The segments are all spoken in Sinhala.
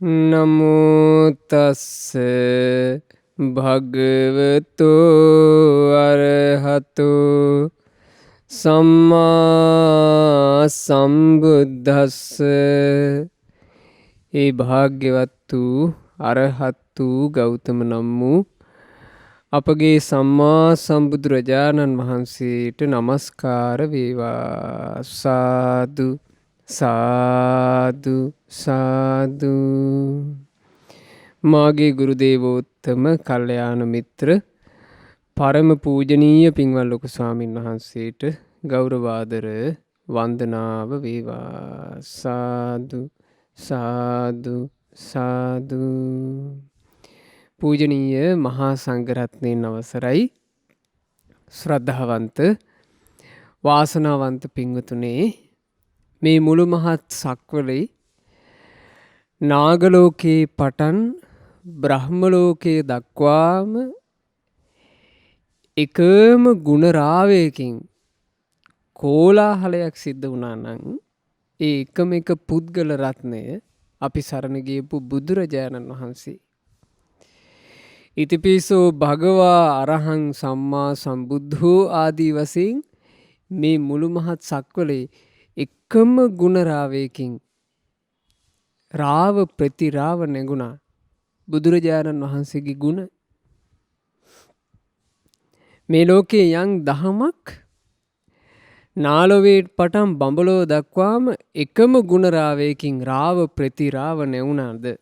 නමෝ තස්ස භගවතු අරහතු සම්මා සම්බුද්දස්ස. ඒ භාග්‍යවත් වූ අරහත් වූ ගෞතම නම් වූ අපගේ සම්මා සම්බුදුරජාණන් වහන්සේට නමස්කාර වේවා. සාදු සාදු සාදු. මාගේ ගුරු දේවෝත්තම කල්යාණ මිත්‍ර පරම පූජනීය පින්වත් ලොකු ස්වාමින් වහන්සේට ගෞරවාදර වන්දනාව වේවා. සාදු සාදු සාදු. පූජනීය මහා සංඝරත්නයන් අවසරයි. ශ්‍රද්ධාවන්ත වාසනාවන්ත පින්වතුනේ, මේ මුළු මහත් සක්වලේ නාගලෝකයේ පටන් බ්‍රහ්මලෝකයේ දක්වාම එකම ගුණරාවයකින් කෝලාහලයක් සිද්ධ වුණා නම් ඒ එකම එක පුද්ගල රත්නය අපි සරණ ගියපු බුදුරජාණන් වහන්සේ. ඉතිපිසෝ භගවා අරහං සම්මා සම්බුද්ධෝ ආදී වශයෙන් මේ මුළු මහත් සක්වලේ එකම ගුණරාවයකින් රාව ප්‍රතිරාව නැගුණා බුදුරජාණන් වහන්සේගේ ගුණ. මේ ලෝකේ යම් දහමක් නාලොවේට පටන් බඹලෝ දක්වාම එකම ගුණරාවයකින් රාව ප්‍රතිරාව නැවුණාද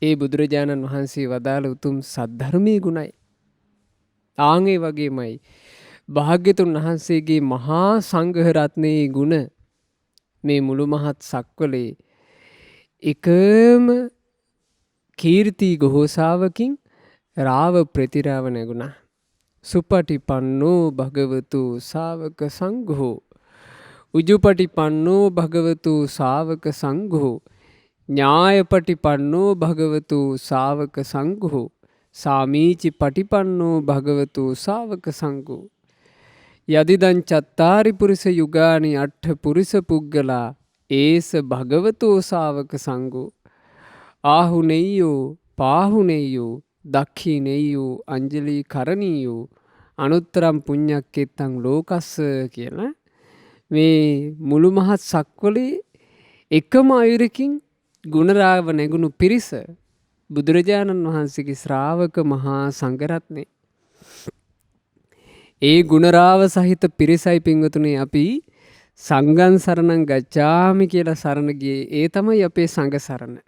ඒ බුදුරජාණන් වහන්සේ වදාළ උතුම් සද්ධර්මයේ ගුණයි. ආන්ගේ වගේමයි භාග්‍යතුන් වහන්සේගේ මහා සංඝ රත්නයේ ගුණ මේ මුළු මහත් සක්වලේ එකම කීර්ති ගෝසාවකින් රාව ප්‍රතිරාව නැගුණා. සුපටිපන්නෝ භගවතු ශාවක සංඝෝ උජුපටිපන්නෝ භගවතු ශාවක සංඝෝ ඥායපටිපන්නෝ භගවතු ශාවක සංඝෝ සාමීචි පටිපන්නෝ භගවතු ශාවක සංඝෝ යදිදං චත්තාරි පුරිස යුගානි අට්ඨ පුරිස පුග්ගලා ඒස භගවතෝ ශාවක සංඝෝ ආහුනෙය්‍යෝ පාහුනෙය්‍යෝ දක්ඛිනෙය්‍යෝ අංජලි කරණීයෝ අනුත්තරම් පුඤ්ඤක්කෙත්තං ලෝකස්ස කියලා මේ මුළු මහත් සක්වලේ එකම අයුරකින් ගුණරාව නැගුණු පිරිස බුදුරජාණන් වහන්සේගේ ශ්‍රාවක මහා සංඝරත්නය. ඒ ගුණරාව සහිත පිරිසයි පින්වතුනි අපි සංඝං සරණං ගච්ඡාමි කියලා සරණ ගියේ. ඒ තමයි අපේ සංඝ සරණ.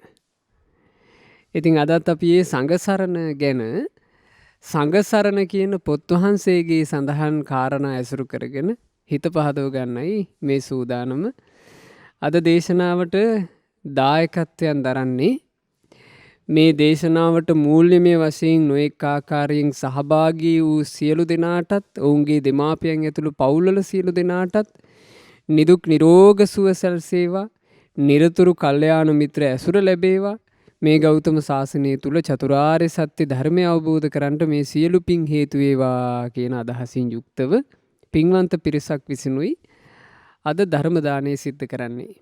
ඉතින් අදත් අපි මේ සංඝ සරණ ගැන සංඝ සරණ කියන පොත් වහන්සේගේ සඳහන් කාරණා ඇසුරු කරගෙන හිත පහදව ගන්නයි මේ සූදානම. අද දේශනාවට දායකත්වයන් දරන්නේ මේ දේශනාවට මූල්‍යමය වශයෙන් නොඑක ආකාරයෙන් සහභාගී වූ සියලු දෙනාටත් ඔවුන්ගේ දෙමාපියන් ඇතුළු පවුල්වල සියලු දෙනාටත් නිදුක් නිරෝග සුව සැලසේවා. නිරතුරු කල්යාණ මිත්‍ර ඇසුර ලැබේවා. මේ ගෞතම ශාසනය තුල චතුරාර්ය සත්‍ය ධර්මය අවබෝධ කරගන්නට මේ සියලු පින් හේතු වේවා කියන අදහසින් යුක්තව පින්වන්ත පිරිසක් විසිනුයි අද ධර්ම දානය සිද්ධ කරන්නේ.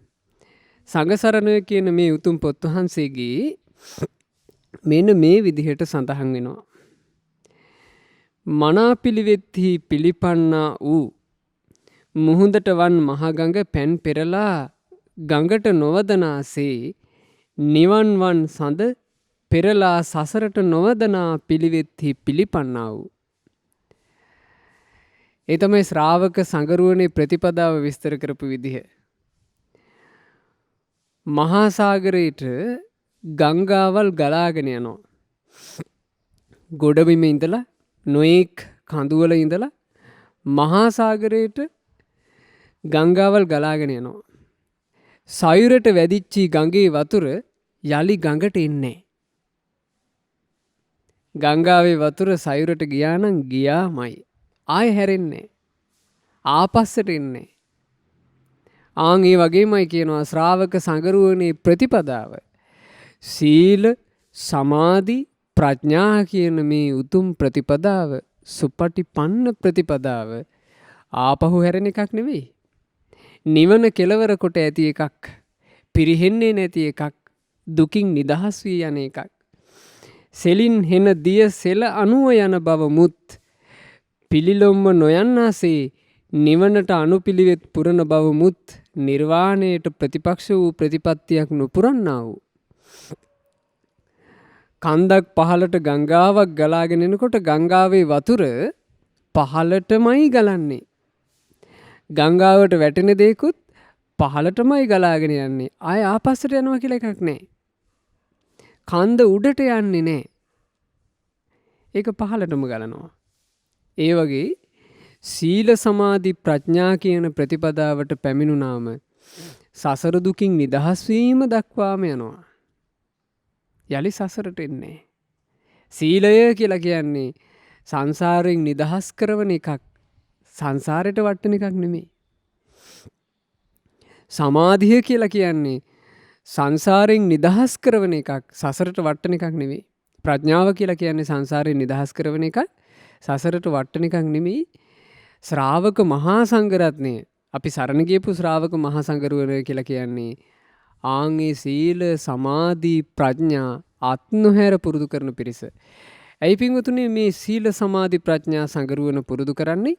සංඝ සරණ කියන මේ උතුම් පොත් වහන්සේගේ මෙන්න මේ විදිහට සඳහන් වෙනවා. මනාපිලිවෙත්හි පිළිපන්නා වූ මුහුදට වන් මහගඟ පැන් පෙරලා ගඟට නොවදනාසේ නිවන් වන් සඳ පෙරලා සසරට නොවදනා පිළිවෙත්හි පිළිපන්නා වූ. ඒ තමයි ශ්‍රාවක සංගරුවනේ ප්‍රතිපදාව විස්තර කරපු විදිහ. මහා සාගරයට ගංගාවල් ගලාගෙන යනවා. ගොඩබිම ඉඳලා නොඑක් කඳුවල ඉඳලා මහා සාගරයට ගංගාවල් ගලාගෙන යනවා. සයුරට වැදිච්චි ගඟේ වතුර යලි ගඟට එන්නේ. ගංගාවේ වතුර සයුරට ගියා නම් ගියාමයි. ආයෙ හැරෙන්නේ. ආපස්සට එන්නේ. ආන් ඒ වගේමයි කියනවා ශ්‍රාවක සංගරුවනේ ප්‍රතිපදාව. සීල සමාධි ප්‍රඥා කියන මේ උතුම් ප්‍රතිපදාව සුපටිපන්න ප්‍රතිපදාව ආපහු හැරෙන එකක් නෙවෙයි. නිවන කෙලවර කොට ඇති එකක්. පිරිහෙන්නේ නැති එකක්. දුකින් නිදහස් වී යන එකක්. සෙලින් හෙන දිය සෙල අනුව යන බව මුත් පිළිලොම්ම නොයන්නාසේ නිවනට අනුපිළිවෙත් පුරන බව මුත් නිර්වාණයට ප්‍රතිපක්ෂ වූ ප්‍රතිපත්තියක් නොපුරන්නා වූ. කන්දක් පහලට ගංගාවක් ගලාගෙන එනකොට ගංගාවේ වතුර පහලටමයි ගලන්නේ. ගංගාවට වැටෙන දේකුත් පහලටමයි ගලාගෙන යන්නේ. ආය ආපස්සට යනවා කියලා එකක් නැහැ. කන්ද උඩට යන්නේ නැහැ. ඒක පහලටම ගලනවා. ඒ වගේ සීල සමාධි ප්‍රඥා කියන ප්‍රතිපදාවට පැමිණුනාම සසර දුකින් නිදහස් වීම දක්වාම යනවා. යලි සසරට එන්නේ. සීලය කියලා කියන්නේ සංසාරයෙන් නිදහස් කරවන එකක්. සංසාරයට වටන එකක් නෙමෙයි. සමාධිය කියලා කියන්නේ සංසාරයෙන් නිදහස් කරවන එකක්. සසරට වටන එකක් නෙමෙයි. ප්‍රඥාව කියලා කියන්නේ සංසාරයෙන් නිදහස් කරවන එකක්. සසරට වටන එකක් නෙමෙයි. ශ්‍රාවක මහා සංඝරත්නය අපි සරණ ගියපු ශ්‍රාවක මහා සංඝරුවන කියලා කියන්නේ ආන්ගේ සීල සමාධි ප්‍රඥා අත් නොහැර පුරුදු කරන පිරිස. ඇයි පින්වතුනි මේ සීල සමාධි ප්‍රඥා සංගරුවන පුරුදු කරන්නේ?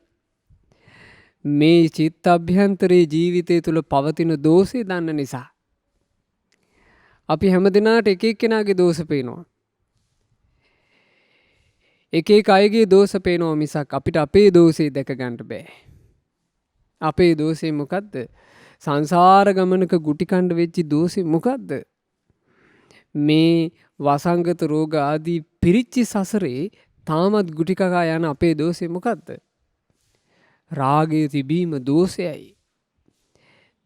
මේ චිත්ත අභ්‍යන්තරයේ ජීවිතය තුළ පවතින දෝෂය දන්න නිසා. අපි හැම දිනාට එක එක්කෙනාගේ දෝෂ පේනවා. එක එක අයගේ දෝෂ පේනවා මිසක් අපිට අපේ දෝෂේ දැක ගන්න බෑ. අපේ දෝෂේ මොකද්ද? සංසාර ගමනක ගුටි කණ්ඩ වෙච්ච දෝෂේ මොකද්ද? මේ වසංගත රෝග ආදී පිරිච්චි සසරේ තාමත් ගුටි කකා යන අපේ දෝෂේ මොකද්ද? රාගය තිබීම දෝෂයයි.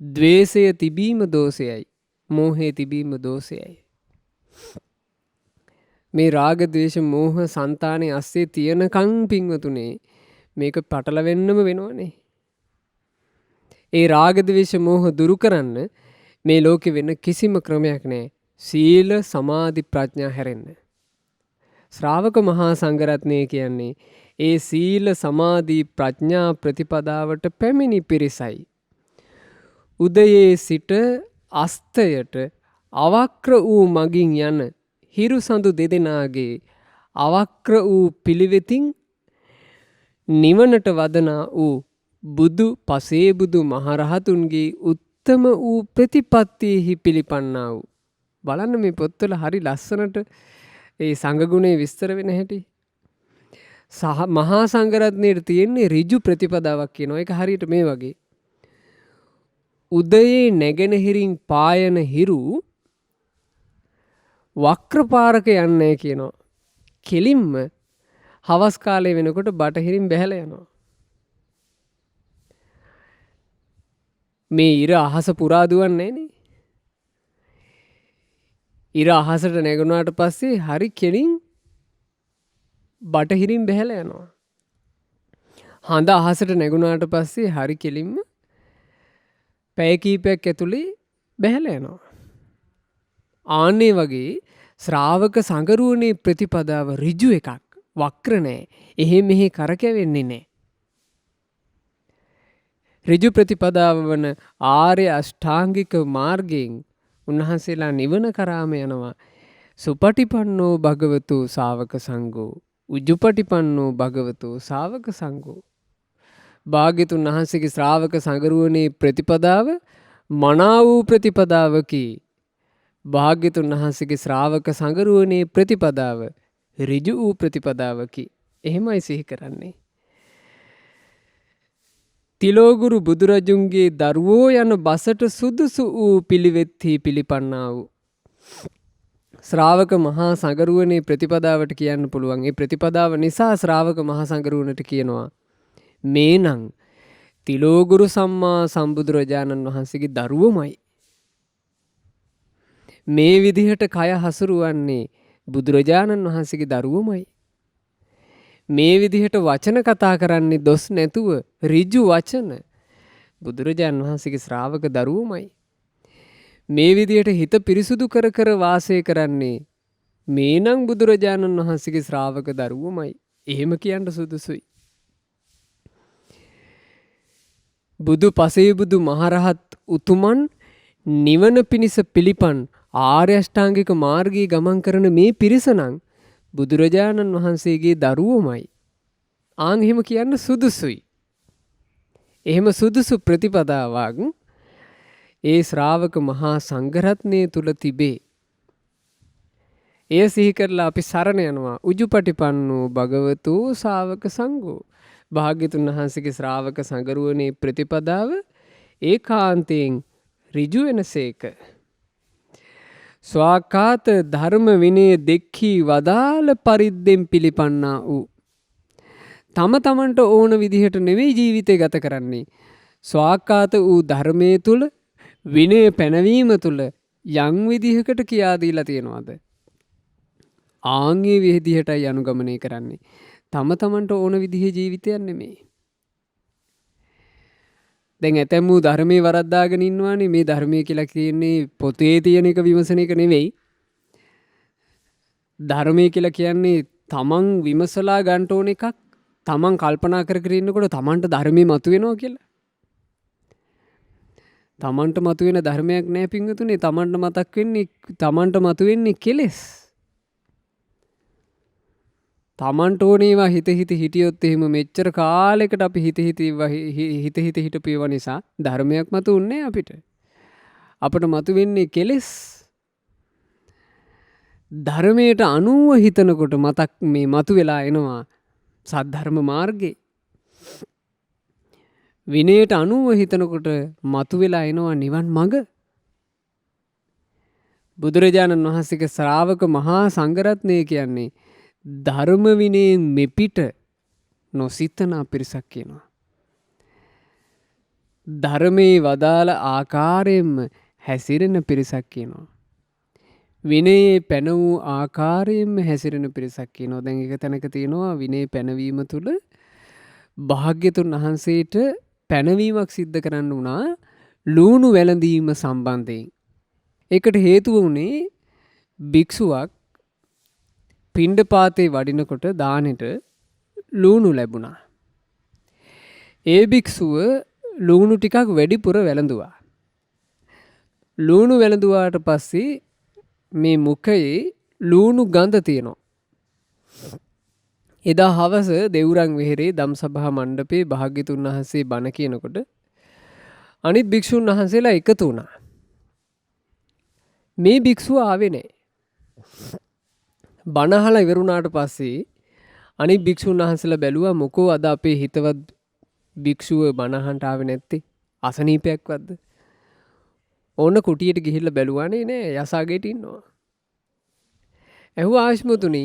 ද්වේෂය තිබීම දෝෂයයි. මෝහය තිබීම දෝෂයයි. මේ රාග ද්වේෂ මෝහ సంతානේ අස්සේ තියනකම් පින්වතුනේ මේක පටලවෙන්නම වෙනවනේ. ඒ රාග ද්වේෂ මෝහ දුරු කරන්න මේ ලෝකෙ වෙන කිසිම ක්‍රමයක් නැහැ. සීල සමාධි ප්‍රඥා හැරෙන්න. ශ්‍රාවක මහා සංඝරත්නය කියන්නේ ඒ සීල සමාධි ප්‍රඥා ප්‍රතිපදාවට පැමිණි පිරිසයි. උදයේ සිට අස්තයට අවක්‍ර වූ මගින් යන හිරු සඳු දෙදෙනාගේ අවක්‍ර වූ පිළිවෙතින් නිවනට වදනා වූ බුදු පසේබුදු මහරහතුන්ගේ උත්තම වූ ප්‍රතිපත්තියෙහි පිළිපන්නා වූ. බලන්න මේ පොත්වල හරි ලස්සනට ඒ සංඝගුණේ විස්තර වෙන හැටි. මහා සංඝරත්නයේ තියෙන්නේ ඍජු ප්‍රතිපදාවක් කියනවා. ඒක හරියට මේ වගේ. උදයේ නැගෙන හිරින් පායන හිරු වක්‍රපාරක යන්නේ කියනවා. කෙලින්ම හවස් කාලේ වෙනකොට බටහිරින් බැහැලා යනවා. මේ ඉර අහස පුරා දුවන්නේ නේ. ඉර අහසට නැගුණාට පස්සේ හරි කෙලින් බටහිරින් බැහැලා යනවා. හඳ අහසට නැගුණාට පස්සේ හරි කෙලින්ම පැය කීපයක් ඇතුලේ බැහැලා යනවා. ආන්නේ වගේ ශ්‍රාවක සංගරුවනේ ප්‍රතිපදාව ඍජු එකක්. වක්‍ර නැහැ. එහෙ මෙහෙ කරකැවෙන්නේ නැහැ. ඍජු ප්‍රතිපදාව වන ආර්ය අෂ්ටාංගික මාර්ගයෙන් උන්වහන්සේලා නිවන කරාම යනවා. සුපටිපන්නෝ භගවතු ශාවක සංඝෝ උජුපටිපන්නෝ භගවතු ශාවක සංඝෝ. භාග්‍යතුන් වහන්සේගේ ශ්‍රාවක සංගරුවනේ ප්‍රතිපදාව මනා වූ ප්‍රතිපදාවකි. භාග්‍යතුන් වහන්සේගේ ශ්‍රාවක සංගරුවනේ ප්‍රතිපදාව ඍජු වූ ප්‍රතිපදාවකි. එහෙමයි සිහි කරන්නේ. තිලෝගුරු බුදුරජුන්ගේ දරුවෝ යන බසට සුදුසු වූ පිළිවෙත්හි පිළිපන්නා වූ. ශ්‍රාවක මහා සංගරුවනේ ප්‍රතිපදාවට කියන්න පුළුවන්. ඒ ප්‍රතිපදාව නිසා ශ්‍රාවක මහා සංගරුවනට කියනවා මේ නම් තිලෝගුරු සම්මා සම්බුදුරජාණන් වහන්සේගේ දරුවමයි. මේ විදිහට කය හසුරුවන්නේ බුදුරජාණන් වහන්සේගේ දරුවමයි. මේ විදිහට වචන කතා කරන්නේ දොස් නැතුව ඍජු වචන බුදුරජාණන් වහන්සේගේ ශ්‍රාවක දරුවමයි. මේ විදිහට හිත පිරිසුදු කර කර වාසය කරන්නේ මේ නම් බුදුරජාණන් වහන්සේගේ ශ්‍රාවක දරුවමයි. එහෙම කියන්න සුදුසුයි. බුදු පසේබුදු මහරහත් උතුමන් නිවන පිණිස පිළිපන් ආර්ය අෂ්ටාංගික මාර්ගයේ ගමන් කරන මේ පිරිස නම් බුදුරජාණන් වහන්සේගේ දරුවෝමයි. ආන් එහෙම කියන්න සුදුසුයි. එහෙම සුදුසු ප්‍රතිපදාවක් ඒ ශ්‍රාවක මහා සංඝරත්නය තුල තිබේ. එය සිහි කරලා අපි සරණ යනවා. උජුපටිපන්නෝ භගවතු ශාවක සංඝෝ. භාග්‍යතුන් වහන්සේගේ ශ්‍රාවක සංගරුවනේ ප්‍රතිපදාව ඒකාන්තයෙන් ඍජු වෙනසේක. ස්වාකාත ධර්ම විනය දෙක්ඛී වදාළ පරිද්දෙන් පිළිපන්නා වූ. තම තමන්ට ඕන විදිහට නෙවෙයි ජීවිතය ගත කරන්නේ. ස්වාකාත වූ ධර්මයේ තුල විනය පැනවීම තුල යම් විදිහකට කියා දීලා තියෙනවද? ආන්ගේ විදිහටයි අනුගමනය කරන්නේ. තම තමන්ට ඕන විදිහේ ජීවිතයක් නෙමෙයි. දැන් ඇතැම් වූ ධර්මයේ වරද්දාගෙන ඉන්නවානේ. මේ ධර්මයේ කියලා කියන්නේ පොතේ තියෙන එක විමසන එක නෙවෙයි. ධර්මයේ කියලා කියන්නේ තමන් විමසලා ගන්න ඕන එකක්. තමන් කල්පනා කර කර ඉන්නකොට තමන්ට ධර්මයේ මතුවෙනවා කියලා. තමන්ට මතුවෙන ධර්මයක් නෑ පිංගුතුනේ. තමන්ට මතක් වෙන්නේ තමන්ට මතුවෙන්නේ කෙලෙස්. තමන්ට ඕනේවා හිත හිටියොත් එහෙම මෙච්චර කාලයකට අපි හිත හිටපේව නිසා ධර්මයක් මතුවන්නේ අපිට. අපට මතුවෙන්නේ කෙලෙස්. ධර්මයට අනුව හිතනකොට මතක් මේ මතුවෙලා එනවා සද්ධර්ම මාර්ගේ. විනයට අනුව හිතනකොට මතුවෙලා එනවා නිවන් මඟ. බුදුරජාණන් වහන්සේගේ ශ්‍රාවක මහා සංඝරත්නය කියන්නේ ධර්ම විනයෙන් මෙපිට නොසිතන පිරිසක් කියනවා. ධර්මයේ වදාළ ආකාරයෙන්ම හැසිරෙන පිරිසක් කියනවා. විනයේ පැන වූ ආකාරයෙන්ම හැසිරෙන පිරිසක් කියනවා. දැන් එක තැනක තියෙනවා විනය පැනවීම තුළ භාග්‍යතුන් වහන්සේට පැනවීමක් සිද්ධ කරන්න වුණා ලූණු වැළඳීම සම්බන්ධයෙන්. ඒකට හේතුව වුණේ භික්ෂුවක් පිණ්ඩපාතේ වඩිනකොට දානෙට ලූණු ලැබුණා. ඒ භික්ෂුව ලූණු ටිකක් වැඩිපුර වැළඳුවා. ලූණු වැළඳුවාට පස්සේ මේ මුඛයේ ලූණු ගඳ තියෙනවා. එදා හවස දෙවුරන් වෙහෙරේ ධම්සභා මණ්ඩපේ භාග්‍යතුන් වහන්සේ බණ කියනකොට අනිත් භික්ෂුන් වහන්සේලා එකතු වුණා. මේ භික්ෂුව ආවේ නැහැ. බණ අහලා ඉවරුණාට පස්සේ අනිත් භික්ෂුන් වහන්සේලා බැලුවා මොකෝ අද අපේ හිතවත් භික්ෂුව බණ අහන්න ආවේ නැත්තේ? අසනීපයක්වත්ද? ඕන කුටියට ගිහිල්ලා බැලුවානේ නෑ යසාගෙට ඉන්නවා. ඇහුවා ආශ්මතුනි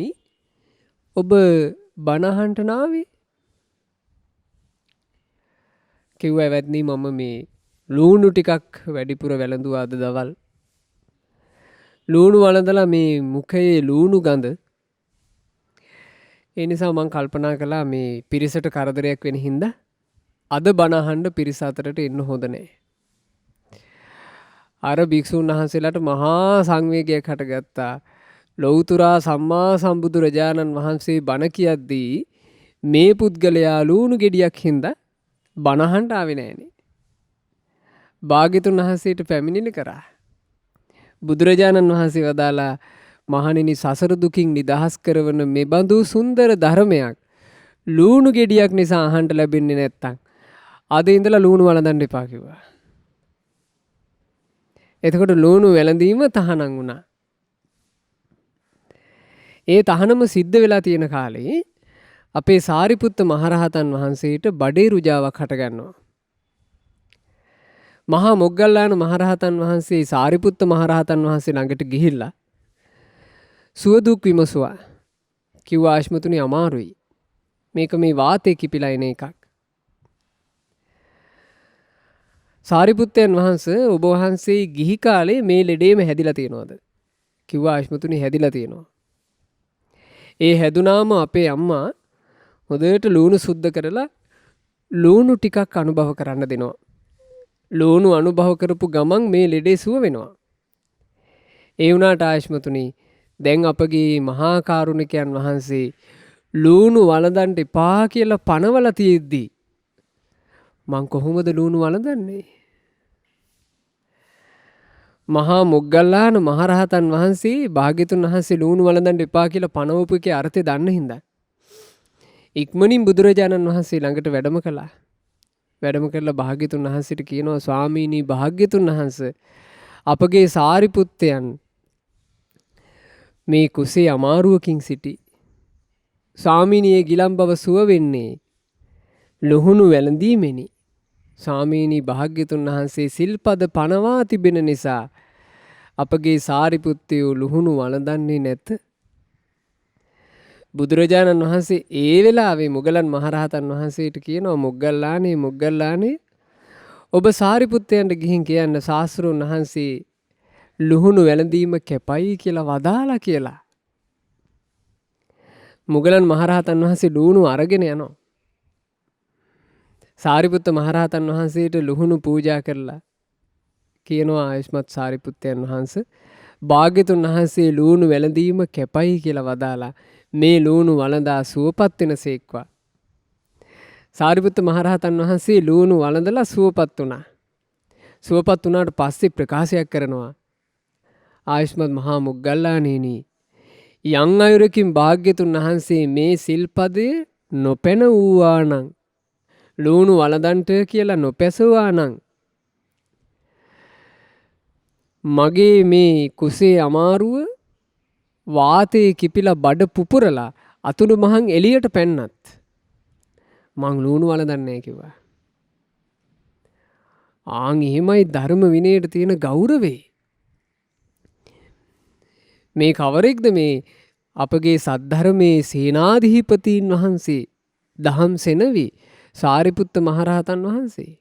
ඔබ බණ අහන්න නාවේ? කිව්වා එවත්නි මම මේ ලූණු ටිකක් වැඩිපුර වැළඳුවා අද දවල්. ලූණු වළඳලා මේ මුඛයේ ලූණු ගඳ. ඒ නිසා මං කල්පනා කළා මේ පිරිසට කරදරයක් වෙන හින්දා අද බණ අහන්න පිරිස අතරට එන්න හොඳ නැහැ. අර භික්ෂුන් වහන්සේලාට මහා සංවේගයක් හටගත්තා. ලෞතුරා සම්මා සම්බුදුරජාණන් වහන්සේ බණ කියද්දී මේ පුද්ගලයා ලූණු ගෙඩියක් හින්දා බණ අහන්න ආවේ නැහනේ. භාග්‍යතුන් වහන්සේට පැමිණිලි කරා. බුදුරජාණන් වහන්සේ වදාලා මහණෙනි සසර දුකින් නිදහස් කරවන මෙබඳු සුන්දර ධර්මයක් ලූණු ගෙඩියක් නිසා අහන්න ලැබෙන්නේ නැත්තම් අද ඉඳලා ලූණු වළඳන්න එපා කිව්වා. එතකොට ලූණු වැළඳීම තහනම් වුණා. ඒ තහනම සිද්ධ වෙලා තියෙන කාලේ අපේ සාරිපුත්ත මහරහතන් වහන්සේට බඩේ රුජාවක් හටගන්නවා. මහා මොග්ගල්ලාන මහරහතන් වහන්සේ සාරිපුත්ත මහරහතන් වහන්සේ ළඟට ගිහිල්ලා සුවදුක් විමසුවා. කිව්වා ආශ්මතුනි අමාරුයි. මේක මේ වාතේ කිපිලා එන එකක්. සාරිපුත්තයන් වහන්සේ ඔබ වහන්සේ ගිහි කාලේ මේ ලෙඩේම හැදිලා තියෙනවද? කිව්වා ආශ්මතුනි හැදිලා තියෙනවා. ඒ හැදුනාම අපේ අම්මා හොඳට ලූණු සුද්ධ කරලා ලූණු ටිකක් අනුභව කරන්න දෙනවා. ලූණු අනුභව කරපු ගමන් මේ ලෙඩේ සුව වෙනවා. ඒ වුණාට ආශ්මතුනි දැන් අපගේ මහා කාරුණිකයන් වහන්සේ ලූණු වළඳන්න එපා කියලා පනවලා තියෙද්දි මං කොහොමද ලූණු වළඳන්නේ? මහා මොග්ගල්ලාන මහරහතන් වහන්සේ භාග්‍යතුන් වහන්සේ ලූණු වළඳන්න එපා කියලා පනවපු එකේ අර්ථය දන්න හින්දා ඉක්මනින් බුදුරජාණන් වහන්සේ ළඟට වැඩම කළා. වැඩම කරලා භාග්‍යතුන් වහන්සේට කියනවා ස්වාමීනි භාග්‍යතුන් වහන්සේ අපගේ සාරිපුත්තයන් මේ කුසේ අමාරුවකින් සිටි. ස්වාමීනියේ ගිලම් බව සුව වෙන්නේ ලුහුණු වැළඳීමෙනි. ස්වාමීනි භාග්‍යතුන් වහන්සේ සිල්පද පනවා තිබෙන නිසා අපගේ සාරිපුත්තයෝ ලුහුණු වළඳන්නේ නැත. බුදුරජාණන් වහන්සේ ඒ වෙලාවේ මුගලන් මහරහතන් වහන්සේට කියනවා මොග්ගල්ලානේ ඔබ සාරිපුත්තයන්ට ගිහින් කියන්න ශාස්ත්‍රෝන් වහන්සේ ලුහුණු වැළඳීම කැපයි කියලා වදාලා කියලා. මුගලන් මහරහතන් වහන්සේ ලුහුණු අරගෙන යනවා. සාරිපුත්ත මහරහතන් වහන්සේට ලුහුණු පූජා කරලා කියනවා ආයුෂ්මත් සාරිපුත්තයන් වහන්සේ භාග්‍යතුන් වහන්සේ ලුහුණු වැළඳීම කැපයි කියලා වදාලා මේ ලුහුණු වළඳා සුවපත් වෙනසේක්වා. සාරිපුත්ත මහරහතන් වහන්සේ ලුහුණු වළඳලා සුවපත් වුණා. සුවපත් වුණාට පස්සේ ප්‍රකාශයක් කරනවා ආයුෂ්මත් මහා මොග්ගල්ලාණෙනි යම් අයුරකින් භාග්‍යතුන් වහන්සේ මේ සිල්පදය නොපැන වූවා නම් ලුහුණු වළඳන්ට කියලා නොපැසුවා නම් මගේ මේ කුසේ අමාරුව වාතයේ කිපිලා බඩ පුපුරලා අතුරු මහන් එළියට පැන්නත් මං ලුහුණු වළඳන්නේ නැහැ කිව්වා. ආන් එහෙමයි ධර්ම විනයට තියෙන ගෞරවේ. මේ කවරෙක්ද මේ අපගේ සද්ධර්මයේ සේනාධිපතීන් වහන්සේ දහම් සෙනවි සාරිපුත්ත මහරහතන් වහන්සේ.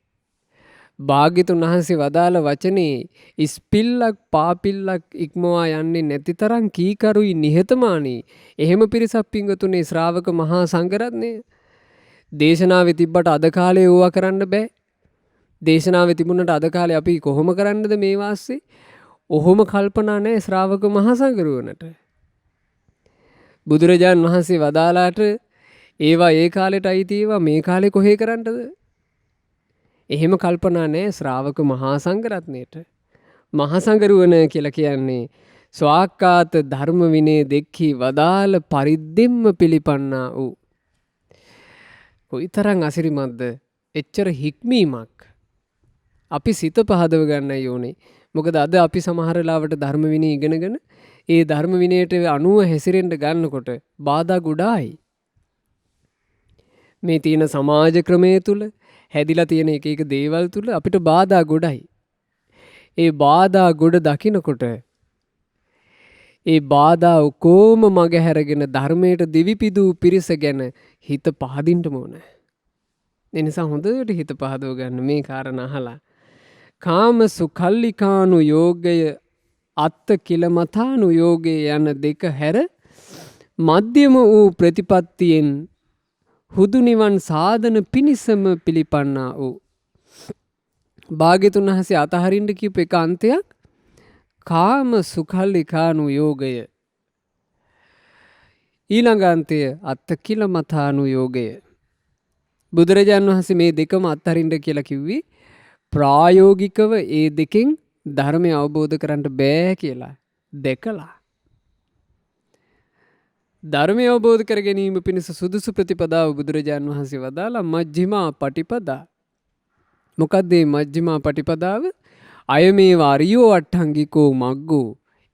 භාග්‍යතුන් වහන්සේ වදාළ වචනේ ඉස්පිල්ලක් පාපිල්ලක් ඉක්මවා යන්නේ නැති තරම් කීකරුයි නිහතමානී එහෙම පිරිසක් පිංගතුනේ ශ්‍රාවක මහා සංඝරත්නය. දේශනාවේ තිබ්බට අද කාලේ ඕවා කරන්න බෑ. දේශනාවේ තිබුණට අද කාලේ අපි කොහොම කරන්නද මේ වාස්සේ? ඔහොම කල්පනා නැහැ ශ්‍රාවක මහා සංඝරුවනට. බුදුරජාන් වහන්සේ වදාලාට ඒවා ඒ කාලෙට අයිති ඒවා මේ කාලේ කොහේ කරන්නද? එහෙම කල්පනා නැහැ ශ්‍රාවක මහා සංඝරත්නයට. මහා සංඝරුවන කියලා කියන්නේ ස්වාක්කාත ධර්ම විනය දෙක්ඛි වදාළ පරිද්දෙම්ම පිළිපන්නා වූ. කොයිතරම් අසිරිමත්ද? එච්චර හික්මීමක්. අපි සිත පහදව ගන්නයි ඕනේ. මොකද අද අපි සමහර ලාවට ධර්ම විනය ඉගෙනගෙන ඒ ධර්ම විනයට අනුව හැසිරෙන්න ගන්නකොට බාධා ගොඩායි. මේ තියෙන සමාජ ක්‍රමයේ තුල හැදිලා තියෙන එක එක දේවල් තුල අපිට බාධා ගොඩයි. ඒ බාධා ගොඩ දකිනකොට ඒ බාධා ඔකෝම මග හැරගෙන ධර්මයට දිවිපිදූ පිරිස ගැන හිත පහදින්න ඕන. ඒ නිසා හොඳට හිත පහදව ගන්න මේ කාරණා අහලා. කාම සුඛල්ලිකානු යෝගය අත්ත කිලමතානු යෝගය යන දෙක හැර මධ්‍යම වූ ප්‍රතිපත්තියෙන් හුදු නිවන් සාධන පිණිසම පිළිපන්නා වූ. භාග්‍යතුන් වහන්සේ අතහරින්න කියපු එක අන්තයක් කාම සුඛල්ලිකානු යෝගය. ඊළඟ අන්තය අත්ත කිලමතානු යෝගය. බුදුරජාණන් වහන්සේ මේ දෙකම අත්හරින්න කියලා කිව්වේ ප්‍රායෝගිකව ඒ දෙකෙන් ධර්මය අවබෝධ කරන්න බෑ කියලා දැකලා. ධර්මය අවබෝධ කර ගැනීම පිණිස සුදුසු ප්‍රතිපදාව බුදුරජාණන් වහන්සේ වදාලා මජ්ක්‍ධිමා පටිපදා. මොකක්ද මේ මජ්ක්‍ධිමා පටිපදාව? අය මේ වරියෝ අට්ඨංගිකෝ මග්ගෝ.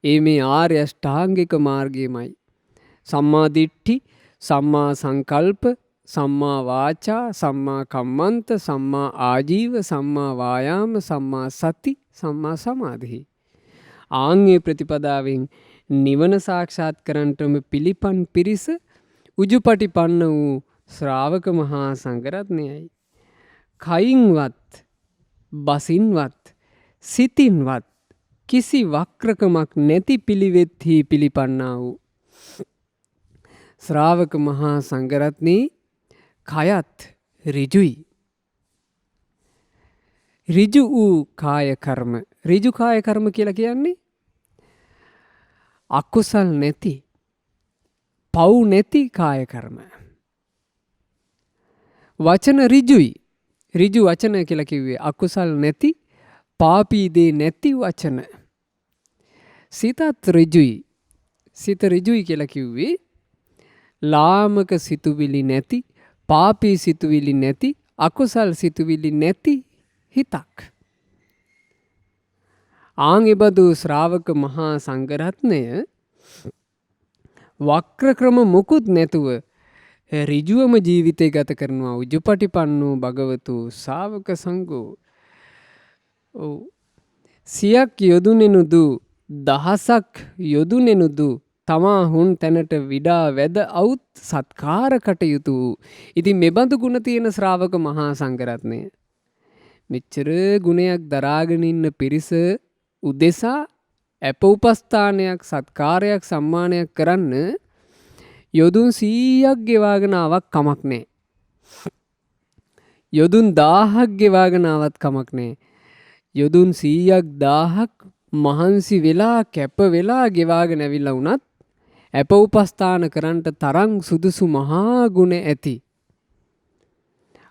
ඒ මේ ආර්ය අෂ්ටාංගික මාර්ගයමයි. සම්මා දිට්ඨි, සම්මා සංකල්ප, සම්මා වාචා, සම්මා කම්මන්ත, සම්මා ආජීව, සම්මා වායාම, සම්මා සති, සම්මා සමාධි. ආන්ගේ ප්‍රතිපදාවෙන් නිවන සාක්ෂාත් කරන්නටම පිළිපන් පිරිස උජුපටිපන්න වූ ශ්‍රාවක මහා සංඝරත්නයයි. කයින්වත් බසින්වත් සිතින්වත් කිසි වක්‍රකමක් නැති පිළිවෙත්හි පිළිපන්නා වූ ශ්‍රාවක මහා සංඝරත්නී කයත් ඍජුයි. ඍජු වූ කාය කර්ම. ඍජු කාය කර්ම කියලා කියන්නේ අකුසල් නැති, පව් නැති කාය කර්ම. වචන ඍජුයි. ඍජු වචන කියලා කිව්වේ අකුසල් නැති, පාපී දේ නැති වචන. සිතත් ඍජුයි. සිත ඍජුයි කියලා කිව්වේ ලාමක සිතුවිලි නැති, පාපී සිතුවිලි නැති, අකුසල් සිතුවිලි නැති හිතක්. ආංගිබදු ශ්‍රාවක මහා සංඝරත්නය වක්‍ර ක්‍රම මුකුත් නැතුව ඍජුවම ජීවිතය ගත කරනවා. උජුපටිපන්නෝ භගවතු ශාවක සංඝෝ. ඔව්. සියක් යොදුනෙනුදු දහසක් යොදුනෙනුදු තමා හුන් තැනට විඩා වැද අවුත් සත්කාර කටයුතු. ඉතින් මෙබඳු ගුණ තියෙන ශ්‍රාවක මහා සංඝරත්නය මෙච්චර ගුණයක් දරාගෙන ඉන්න පිරිස උදෙසා අප උපස්ථානයක් සත්කාරයක් සම්මානයක් කරන්න යොදුන් 100ක් ගෙවාගෙන ආවක් කමක් නැහැ. යොදුන් 1000ක් ගෙවාගෙන ආවත් කමක් නැහැ. යොදුන් 100ක් 1000ක් මහන්සි වෙලා කැප වෙලා ගෙවාගෙන ඇවිල්ලා වුණත් අප උපස්ථාන කරන්නට තරම් සුදුසු මහා ගුණ ඇති.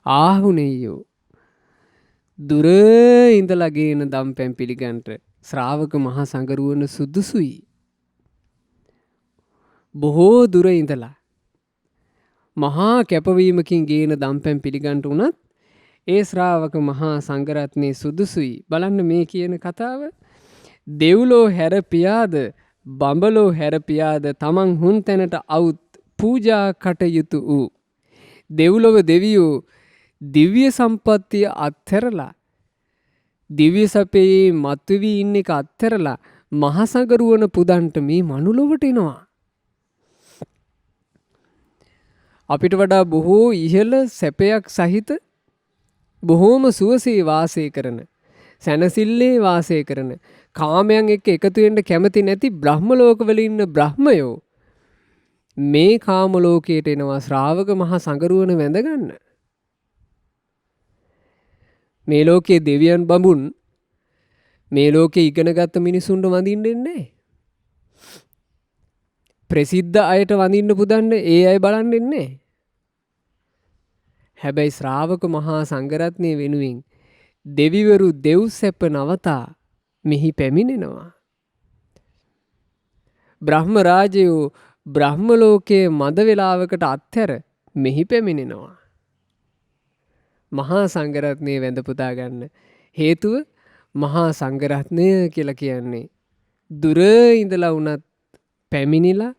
ආහුනෙයෝ දුර ඉඳලා ගේන දම්පැන් පිළිගන්නට ශ්‍රාවක මහා සංඝරුවන සුදුසුයි. බොහෝ දුර ඉඳලා මහා කැපවීමකින් ගේන දම්පැන් පිළිගන්නට උනත් ඒ ශ්‍රාවක මහා සංඝරත්නයේ සුදුසුයි. බලන්න මේ කියන කතාව. දෙව්ලෝ හැර පියාද බඹලෝ හැර පියාද තමන් හුන් තැනට අවුත් පූජා කටයුතු වූ දෙව්ලොව දෙවියෝ දිව්‍ය සම්පත්තිය අත්හැරලා දිව්‍ය සපේ මත්වී ඉන්න එක අත්හැරලා මහා සංඝරුවන පුදන්ට මේ මනුලොවට එනවා. අපිට වඩා බොහෝ ඉහළ සැපයක් සහිත බොහෝම සුවසේ වාසය කරන සැනසිල්ලේ වාසය කරන කාමයන් එක්ක එකතු වෙන්න කැමති නැති බ්‍රහ්ම ලෝකවල ඉන්න බ්‍රහ්මයෝ මේ කාම ලෝකයට එනවා ශ්‍රාවක මහා සංඝරුවන වැඳගන්න. මේ ලෝකයේ දෙවියන් බඹුන් මේ ලෝකේ ඉගෙනගත්ත මිනිසුන්ට වඳින්න එන්නේ. ප්‍රසිද්ධ අයට වඳින්න පුදන්න ඒ අය බලන්න එන්නේ. හැබැයි ශ්‍රාවක මහා සංඝරත්නය වෙනුවෙන් දෙවිවරු දෙව් සැප නවතා මෙහි පැමිණෙනවා. බ්‍රහ්ම රාජයෝ බ්‍රහ්ම ලෝකයේ මද වේලාවකට අත්හැර මෙහි පැමිණෙනවා. මහා සංඝරත්නය වැඳ පුදා ගන්න හේතුව මහා සංඝරත්නය කියලා කියන්නේ දුර ඉඳලා වුණත් පැමිණිලා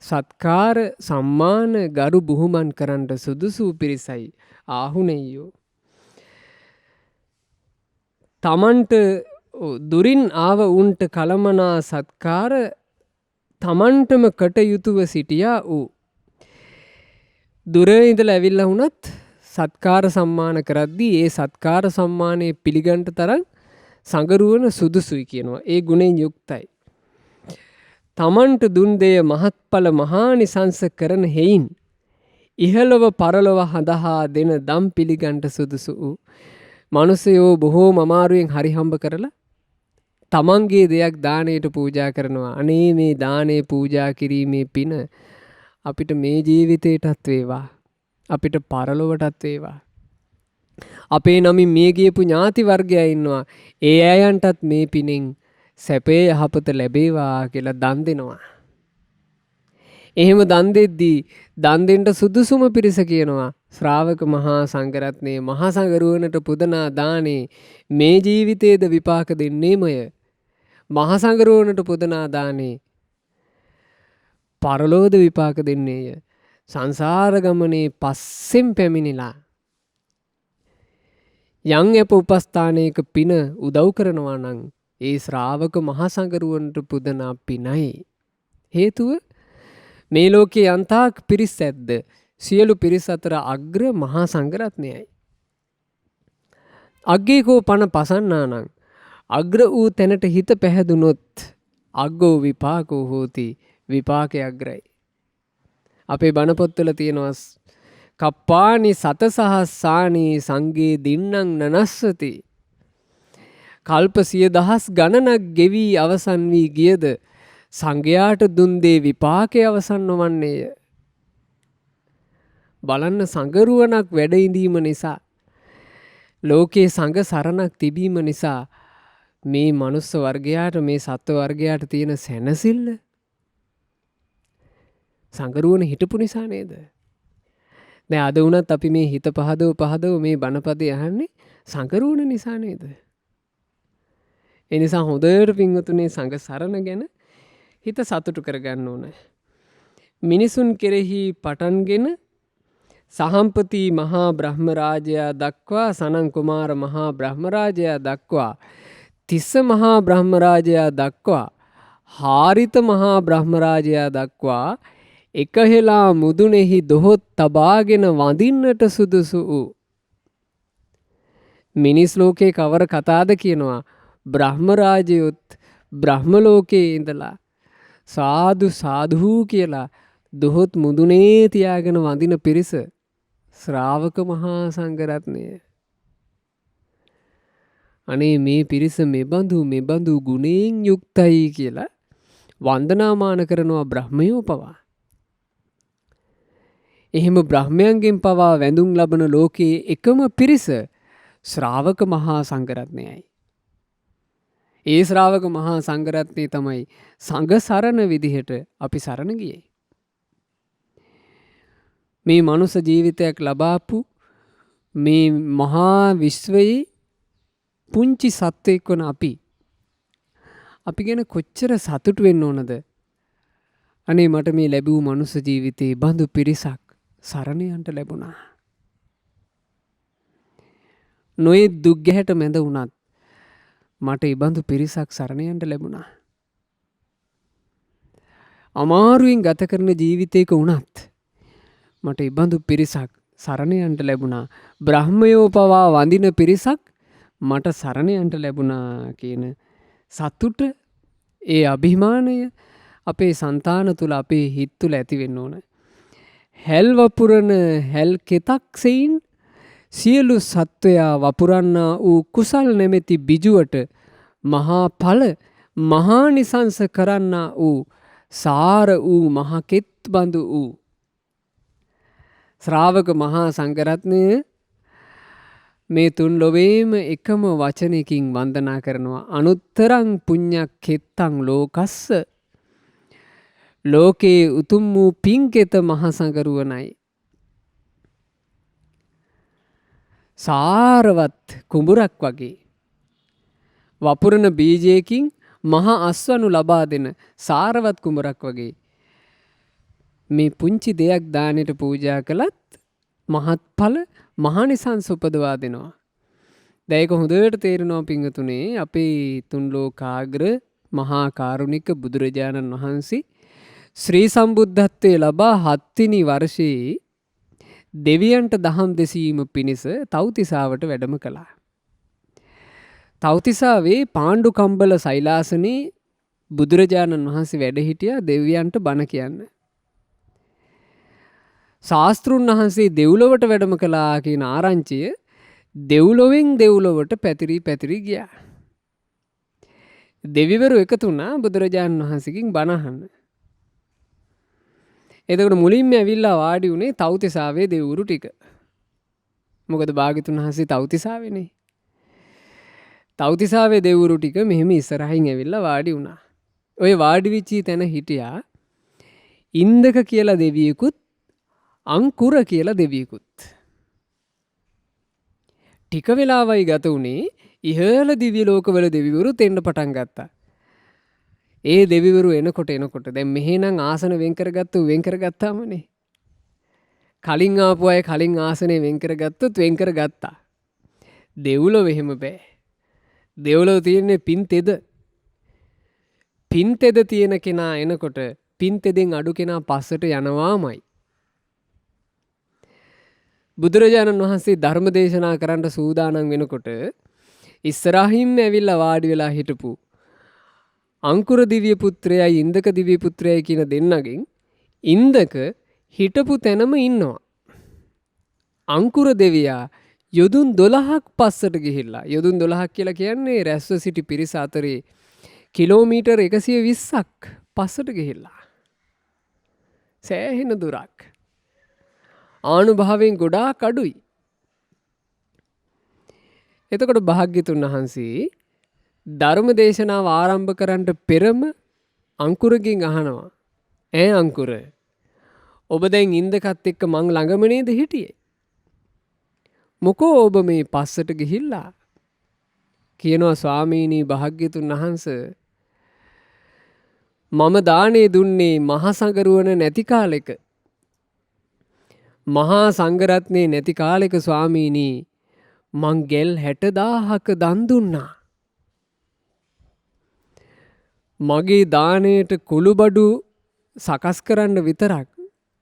සත්කාර සම්මාන ගරු බුහුමන් කරන්නට සුදුසු පිරිසයි. ආහුනෙයෝ තමන්ට දුරින් ආව උන්ට කලමනා සත්කාර තමන්ටම කටයුතුව සිටියා වූ දුර ඉඳලා ඇවිල්ලා වුණත් සත්කාර සම්මාන කරද්දී ඒ සත්කාර සම්මානයේ පිළිගන්ට තරම් සංඝරුවන සුදුසුයි කියනවා. ඒ ගුණෙන් යුක්තයි. තමන්ට දුන් දෙය මහත්ඵල මහානිසංස කරන හේයින් ඉහළව පරලොව හඳහා දෙන දම් පිළිගන්ට සුදුසු වූ මනුස්සයෝ බොහෝම අමාරුවෙන් හරි හම්බ කරලා තමන්ගේ දෙයක් දානයට පූජා කරනවා. අනේ මේ දානේ පූජා කිරීමේ පින අපිට මේ ජීවිතේටත් වේවා. අපිට පරලොවටත් වේවා. අපේ නමින් මේ ගියපු ඥාති වර්ගයා ඉන්නවා. ඒ අයන්ටත් මේ පිනෙන් සැපේ යහපත ලැබේවා කියලා දන් දෙනවා. එහෙම දන් දෙද්දී දන් දෙන්න සුදුසුම පිරිස කියනවා ශ්‍රාවක මහා සංඝරත්නයේ මහා සංඝරුවනට පුදනා දානේ මේ ජීවිතයේද විපාක දෙන්නේමය. මහා සංඝරුවනට පුදනා දානේ පරලෝද විපාක දෙන්නේය. සංසාර ගමනේ පස්සෙන් පැමිණිලා යම් අප උපස්ථානයක පින උදව් කරනවා නම් ඒ ශ්‍රාවක මහා සංඝරුවනට පුදනා පිනයි. හේතුව මේ ලෝකයේ යන්තාක් පිරිස් ඇද්ද සියලු පිරිස් අතර අග්‍ර මහා සංඝරත්නයයි. අග්ගේකෝ පණ පසන්නා නම් අග්‍ර වූ තැනට හිත පැහැදුනොත් අග්ගෝ විපාකෝ හෝති විපාකේ අග්‍රයි. අපේ බණ පොත්වල තියෙනවා කප්පානි සතසහස්සානි සංගේ දින්නම් නනස්සති. කල්ප 10000 ගණනක් ගෙවි අවසන් වී ගියද සංඝයාට දුන් දේ විපාකයේ අවසන් නොවන්නේය. බලන්න සංඝරුවනක් වැඩ ඉඳීම නිසා ලෝකේ සංඝ සරණක් තිබීම නිසා මේ මනුස්ස වර්ගයාට මේ සත්ව වර්ගයාට තියෙන සැනසිල්ල සංගරුවන හිටපු නිසා නේද? දැන් අද වුණත් අපි මේ හිත පහදව මේ බණපදේ අහන්නේ සංගරුවන නිසා නේද? ඒ නිසා හොඳට පින්වතුනි සංඝ සරණ ගැන හිත සතුටු කරගන්න ඕන. මිනිසුන් කෙරෙහි පටන්ගෙන සහම්පති මහා බ්‍රහ්මරාජයා දක්වා සනන් කුමාර මහා බ්‍රහ්මරාජයා දක්වා තිස්ස මහා බ්‍රහ්මරාජයා දක්වා හාරිත මහා බ්‍රහ්මරාජයා දක්වා එකහෙලා මුදුනේහි දොහොත් තබාගෙන වඳින්නට සුදුසු වූ මිනිස් ලෝකේ කවර කතාද කියනවා බ්‍රහ්මරාජයොත් බ්‍රහ්ම ලෝකේ ඉඳලා සාදු සාධු කියලා දොහොත් මුදුනේ තියාගෙන වඳින පිරිස ශ්‍රාවක මහා සංඝරත්නය. අනේ මේ පිරිස මෙබඳු ගුණයෙන් යුක්තයි කියලා වන්දනාමාන කරනවා බ්‍රහ්මයෝ පවා. එහෙම බ්‍රහ්මයන්ගෙන් පවා වැඳුම් ලබන ලෝකයේ එකම පිරිස ශ්‍රාවක මහා සංඝරත්නයයි. ඒ ශ්‍රාවක මහා සංඝරත්නය තමයි සංඝ සරණ විදිහට අපි සරණ ගියේ. මේ මනුස්ස ජීවිතයක් ලබාපු මේ මහා විශ්වයේ පුංචි සත්වෙක් වන අපි ගැන කොච්චර සතුටු වෙන්න ඕනද? අනේ මට මේ ලැබූ මනුස්ස ජීවිතේ බඳු පිරිසක් සරණ යන්න ලැබුණා. නොයේ දුක් ගැහැට මැද වුණත් මට ඒ බඳු පිරිසක් සරණ යන්න ලැබුණා. අමාරුවෙන් ගත කරන ජීවිතයක වුණත් මට ඒ බඳු පිරිසක් සරණ යන්න ලැබුණා. බ්‍රහ්මයෝ පවා වඳින පිරිසක් මට සරණ යන්න ලැබුණා කියන සතුට, ඒ අභිමානය අපේ సంతාන තුල අපේ හිත් තුල ඇති වෙන්න ඕන. හැල් වපුරන හැල් කෙතක් සෙයින් සියලු සත්වයා වපුරන්නා වූ කුසල් නැමැති බිජුවට මහා ඵල මහා නිසංස කරන්නා වූ සාර වූ මහා කෙත් බඳු වූ ශ්‍රාවක මහා සංඝරත්නය මේ තුන් ලොවේම එකම වචනයකින් වන්දනා කරනවා. අනුත්තරං පුඤ්ඤක් කෙත්තං ලෝකස්ස. ලෝකේ උතුම් වූ පින්කෙත මහා සංඝරුවනයි. සාරවත් කුඹුරක් වගේ වපුරන බීජයකින් මහා අස්වනු ලබා දෙන සාරවත් කුඹරක් වගේ මේ පුංචි දෙයක් දානෙට පූජා කළත් මහත්ඵල මහානිසංස උපදවා දෙනවා. දැන් ඒක හොඳට තේරෙනවා පින්වතුනේ අපේ තුන් ලෝකාග්‍ර මහා කාරුණික බුදුරජාණන් වහන්සේ ශ්‍රී සම්බුද්ධත්වයේ ලබා 7 වෙනි වර්ෂයේ දෙවියන්ට දහම් දෙසීම පිණිස තව්තිසාවට වැඩම කළා. තව්තිසාවේ පාණ්ඩු කම්බල සෛලාසනේ බුදුරජාණන් වහන්සේ වැඩ හිටියා දෙවියන්ට බණ කියන්න. ශාස්ත්‍රුන් වහන්සේ දෙව්ලොවට වැඩම කළා කියන ආරංචිය දෙව්ලොවෙන් දෙව්ලොවට පැතිරි ගියා. දෙවිවරු එකතු වුණා බුදුරජාණන් වහන්සේගෙන් බණ අහන්න. එතකොට මුලින්ම ඇවිල්ලා වාඩි උනේ තව්තිසාවේ දෙව්වරු ටික. මොකද භාග්‍යතුන් වහන්සේ තව්තිසාවේනේ. තව්තිසාවේ දෙව්වරු ටික මෙහෙම ඉස්සරහින් ඇවිල්ලා වාඩි වුණා. ඔය වාඩි වෙච්ච තැන හිටියා ඉන්දක කියලා දෙවියෙකුත් අංකුර කියලා දෙවියෙකුත්. ටික වෙලාවයි ගත උනේ ඉහළ දිව්‍ය ලෝකවල දෙවිවරුත් එන්න පටන් ගත්තා. ඒ දෙවිවරු එනකොට දැන් මෙහෙනම් ආසන වෙන් කරගත්තාමනේ. කලින් ආපු අය කලින් ආසනේ වෙන් කරගත්තොත් වෙන් කරගත්තා. දෙව්ලොව එහෙම බෑ. දෙව්ලොව තියෙන්නේ පින්තෙද. පින්තෙද තියෙන කෙනා එනකොට පින්තෙදෙන් අඩු කෙනා පස්සට යනවාමයි. බුදුරජාණන් වහන්සේ ධර්ම දේශනා කරන්න සූදානම් වෙනකොට ඉස්සරහින්ම ඇවිල්ලා වාඩි වෙලා හිටපු අංකුර දිව්‍ය පුත්‍රයයි ඉන්දක දිව්‍ය පුත්‍රයයි කියන දෙන්නගෙන් ඉන්දක හිටපු තැනම ඉන්නවා. අංකුර දෙවියා යොදුන් 12ක් පස්සට ගිහිල්ලා යොදුන් 12ක් කියලා කියන්නේ රැස්ව සිටි පිරිස අතරේ කිලෝමීටර් 120ක් පස්සට ගිහිල්ලා. සෑහෙන දුරක්. ආනුභාවයෙන් ගොඩාක් අඩුයි. එතකොට භාග්‍යතුන් වහන්සේ ධර්ම දේශනාව ආරම්භ කරන්නට පෙරම අංකුරගෙන් අහනවා. ඈ අංකුර, ඔබ දැන් ඉන්දකත් එක්ක මං ළඟම නේද හිටියේ? මොකෝ ඔබ මේ පස්සට ගිහිල්ලා? කියනවා ස්වාමීනී භාග්‍යතුන් වහන්සේ, මම දානේ දුන්නේ මහා සංඝරුවන නැති කාලෙක. මහා සංඝරත්නේ නැති කාලෙක ස්වාමීනී මං ගෙල් 60000ක දන් දුන්නා. මගේ දාණයට කුළුබඩු සකස් කරන්න විතරක්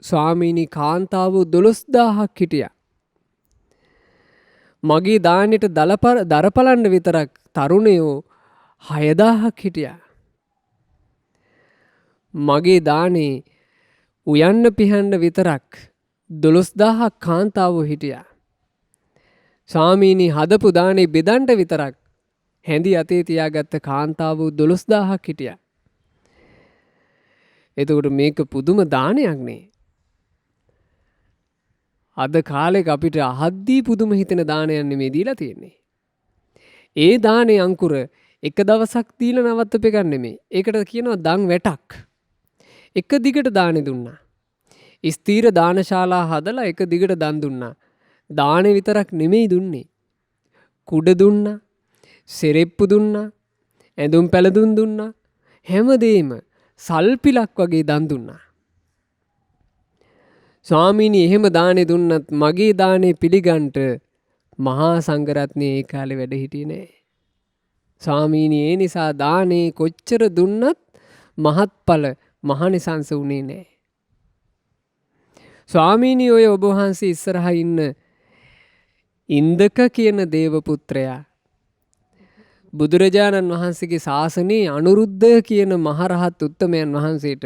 ස්වාමීනි කාන්තාව 12000ක් හිටියා. මගේ දාණයට දරපලන්න විතරක් තරුණයෝ 6000ක් හිටියා. මගේ දානේ උයන්න පිහන්න විතරක් 12000ක් කාන්තාවෝ හිටියා. ස්වාමීනි හදපු දානේ බෙදන්න විතරක් හැඳි අතේ තියාගත්ත කාන්තාවෝ 12000ක් හිටියා. එතකොට මේක පුදුම දානයක් නේ. අද කාලෙක අපිට අහද්දී පුදුම හිතෙන දානයක් නෙමෙයි දීලා තියෙන්නේ. ඒ දානේ අංකුර එක දවසක් දීලා නවත්තප එකක් නෙමෙයි. ඒකට කියනවා දන් වැටක්. එක දිගට දානේ දුන්නා. ස්ථීර දානශාලා හදලා එක දිගට දන් දුන්නා. දානේ විතරක් නෙමෙයි දුන්නේ. කුඩ දුන්නා, සෙරෙප්පු දුන්නා, ඇඳුම් පැළඳුම් දුන්නා. හැමදේම සල්පිලක් වගේ දන් දුන්නා. ස්වාමීනි එහෙම දානේ දුන්නත් මගේ දානේ පිළිගන්ට මහා සංඝරත්නය ඒ කාලේ වැඩ හිටියේ නෑ. ස්වාමීනි ඒ නිසා දානේ කොච්චර දුන්නත් මහත්ඵල මහනිසංස වුණේ නෑ. ස්වාමීනි ඔය ඔබ වහන්සේ ඉස්සරහා ඉන්න ඉන්දක කියන දේව පුත්‍රයා බුදුරජාණන් වහන්සේගේ ශාසනයේ අනුරුද්ධ කියන මහරහත් උත්තමයන් වහන්සේට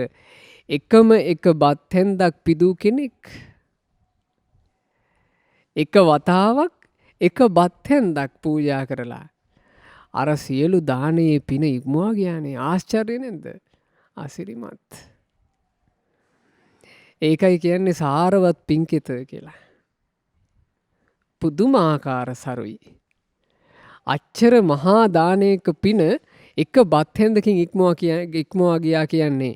එකම එක බත් හැන්දක් පිදූ කෙනෙක්. එක වතාවක් එක බත් හැන්දක් පූජා කරලා අර සියලු දානයේ පින ඉක්මවා ගියානේ. ආශ්චර්ය නේද? අසිරිමත්. ඒකයි කියන්නේ සාරවත් පින්කිත කියලා. පුදුමාකාර සරුයි. අච්චර මහා දානයක පින එක බත් හැන්දකින් ඉක්මවා ගියා කියන්නේ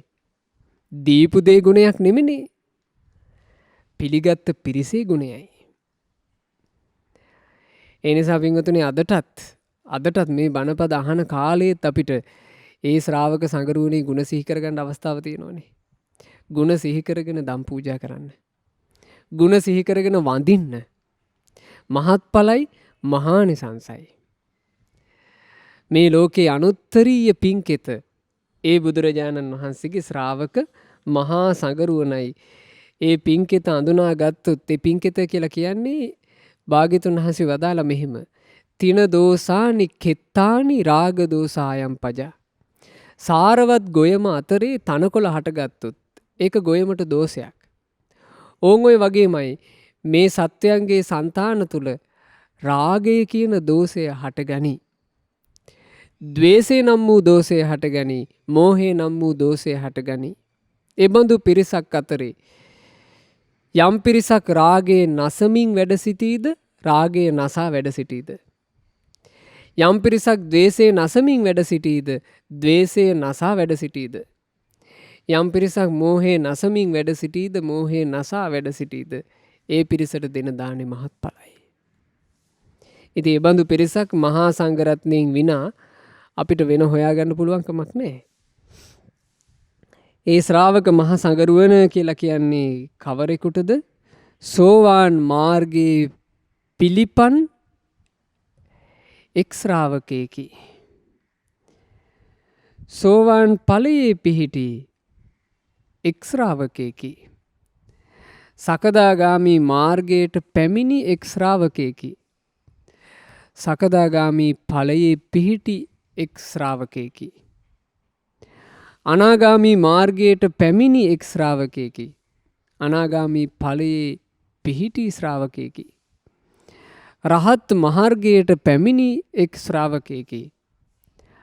දීපු දේ ගුණයක් නෙමෙයි. පිළිගත්ත පිරිසේ ගුණයයි. ඒ නිසා පින්වතුනි අදටත් මේ බණපද අහන කාලෙත් අපිට ඒ ශ්‍රාවක සංගරුවනේ ගුණ සිහි කරගන්න අවස්ථාව තියෙනවානේ. ගුණ සිහි කරගෙන දම් පූජා කරන්න. ගුණ සිහි කරගෙන වඳින්න. මහත්ඵලයි මහානිසංසයි. මේ ලෝකේ අනුත්තරීය පින්කෙත ඒ බුදුරජාණන් වහන්සේගේ ශ්‍රාවක මහා සංගරුවනයි. ඒ පින්කෙත අඳුනා ගත්තොත් ඒ පින්කෙත කියලා කියන්නේ භාග්‍යතුන් වහන්සේ වදාලා මෙහෙම. තින දෝසානි කෙත්තානි රාග දෝසායම් පජා. සාරවත් ගොයම අතරේ තනකොළ හටගත්තොත් ඒක ගොයමට දෝෂයක්. ඕන් ඔය වගේමයි මේ සත්වයන්ගේ సంతාන තුල රාගය කියන දෝෂය හටගනි. ද්වේෂය නම් වූ දෝෂය හටගනි. මෝහය නම් වූ දෝෂය හටගනි. එබඳු පිරිසක් අතරේ යම් පිරිසක් රාගයේ නසමින් වැඩ සිටීද රාගයේ නසා වැඩ සිටීද. යම් පිරිසක් ද්වේෂයේ නසමින් වැඩ සිටීද ද්වේෂයේ නසා වැඩ සිටීද. යම් පිරිසක් මෝහයේ නසමින් වැඩ සිටීද මෝහයේ නසා වැඩ සිටීද. ඒ පිරිසට දෙන දානේ මහත්ඵලයි. ඉතින් ඒ බඳු පිරිසක් මහා සංඝරත්නයෙන් විනා අපිට වෙන හොයාගන්න පුළුවන් කමක් නැහැ. ඒ ශ්‍රාවක මහා සංඝරුවන කියලා කියන්නේ කවරෙකුටද? සෝවාන් මාර්ගයේ පිළිපන් එක් ශ්‍රාවකයෙකි. සෝවාන් ඵලයේ පිහිටි එක් ශ්‍රාවකයෙකි. සකදාගාමි මාර්ගයට පැමිණි එක් ශ්‍රාවකයෙකි. සකදාගාමි ඵලයේ පිහිටි එක් ශ්‍රාවකයෙකි. අනාගාමි මාර්ගයට පැමිණි එක් ශ්‍රාවකයෙකි. අනාගාමි ඵලයේ පිහිටි ශ්‍රාවකයෙකි. රහත් මාර්ගයට පැමිණි එක් ශ්‍රාවකයෙකි.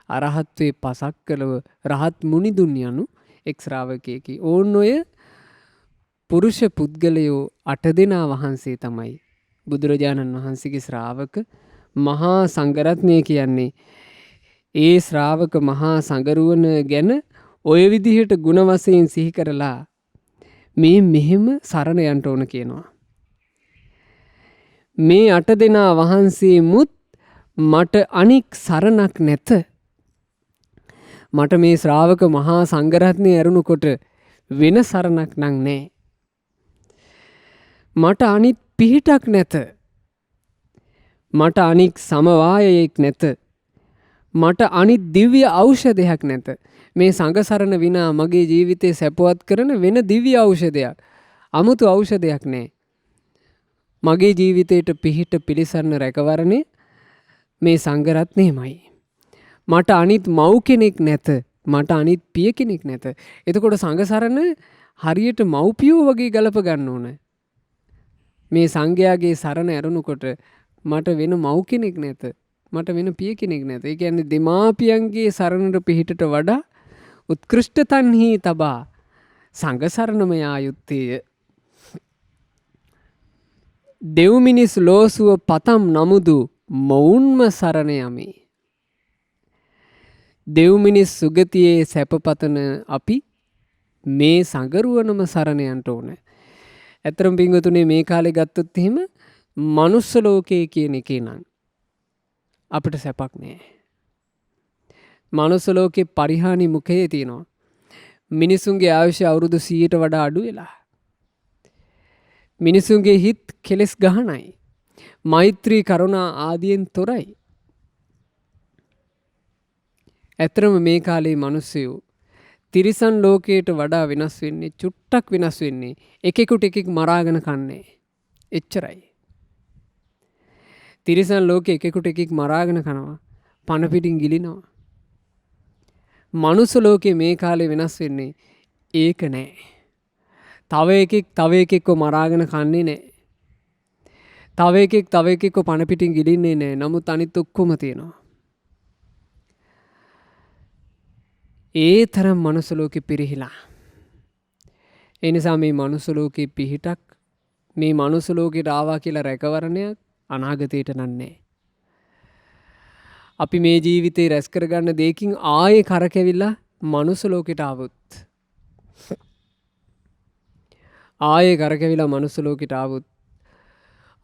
අරහත්වේ පසක් කළව රහත් මුනිදුන් යනු එක් ශ්‍රාවකයෙකි. ඕන් ඔය පුරුෂ පුද්ගලයෝ 8 දෙනා වහන්සේ තමයි බුදුරජාණන් වහන්සේගේ ශ්‍රාවක මහා සංඝරත්නය කියන්නේ. ඒ ශ්‍රාවක මහා සංගරුවන ගැන ඔය විදිහට ගුණ වශයෙන් සිහි කරලා මේ මෙහෙම සරණ යන්න ඕන කියනවා. මේ 8 දෙනා වහන්සේ මුත් මට අනික් සරණක් නැත. මට මේ ශ්‍රාවක මහා සංඝරත්නය ඇරුණුකොට වෙන සරණක් නම් නැහැ. මට අනිත් පිහිටක් නැත. මට අනික් සමවායයෙක් නැත. මට අනිත් දිව්‍ය ඖෂධයක් නැත. මේ සංඝ සරණ විනා මගේ ජීවිතේ සැපවත් කරන වෙන දිව්‍ය ඖෂධයක්, අමුතු ඖෂධයක් නැහැ. මගේ ජීවිතේට පිහිට පිළිසරණ රැකවරණේ මේ සංඝ රත්නයමයි. මට අනිත් මව් කෙනෙක් නැත. මට අනිත් පිය කෙනෙක් නැත. එතකොට සංඝ සරණ හරියට මව්පියෝ වගේ ගලප ගන්න ඕන. මේ සංඝයාගේ සරණ ඇරුණුකොට මට වෙන මව් කෙනෙක් නැත. මට වෙන පිය කෙනෙක් නැත. ඒ කියන්නේ දෙමාපියන්ගේ සරණට පිහිටට වඩා උත්කෘෂ්ඨ තන්හි තබා සංඝ සරණම යා යුත්තේය. දෙව් මිනිස් ලෝසුව පතම් නමුදු මොවුන්ම සරණ යමි. දෙව් මිනිස් සුගතියේ සැපපතන අපි මේ සංගරුවනම සරණ යන්න ඕන. ඇත්තටම පින්වතුනි මේ කාලේ ගත්තොත් එහෙම මනුස්ස ලෝකයේ කියන එකේ නම් අපිට සැපක් නෑ. මනුස්ස ලෝකේ පරිහානි මුඛයේ තියෙනවා. මිනිසුන්ගේ ආයුෂ අවුරුදු 100ට වඩා අඩු වෙලා. මිනිසුන්ගේ හිත් කෙලස් ගහනයි. මෛත්‍රී කරුණා ආදියෙන් තොරයි. ඇත්තටම මේ කාලේ මිනිස්සු තිරිසන් ලෝකයට වඩා වෙනස් වෙන්නේ, චුට්ටක් වෙනස් වෙන්නේ එකෙකුට එකෙක් මරාගෙන කන්නේ. එච්චරයි. තිරිසන් ලෝකේ එකෙකුට එකෙක් මරාගෙන කනවා. පණ පිටින් ගිලිනවා. මනුස්ස ලෝකේ මේ කාලේ වෙනස් වෙන්නේ ඒක නෑ. තව එකෙක්ව මරාගෙන කන්නේ නෑ. තව එකෙක්ව පණ පිටින් ගිලින්නේ නෑ. නමුත් අනිත් ඔක්කොම තියෙනවා. ඒ තරම් මනුස්ස ලෝකෙ පිරිහිලා. ඒ නිසා මේ මනුස්ස ලෝකේ පිහිටක්, මේ මනුස්ස ලෝකෙට ආවා කියලා රැකවරණයක් අනාගතයට නන්නේ. අපි මේ ජීවිතේ රැස් කරගන්න දෙයකින් ආයේ කරකැවිලා මනුස්ස ලෝකෙට ආවොත්, ආයේ කරකැවිලා මනුස්ස ලෝකෙට ආවොත්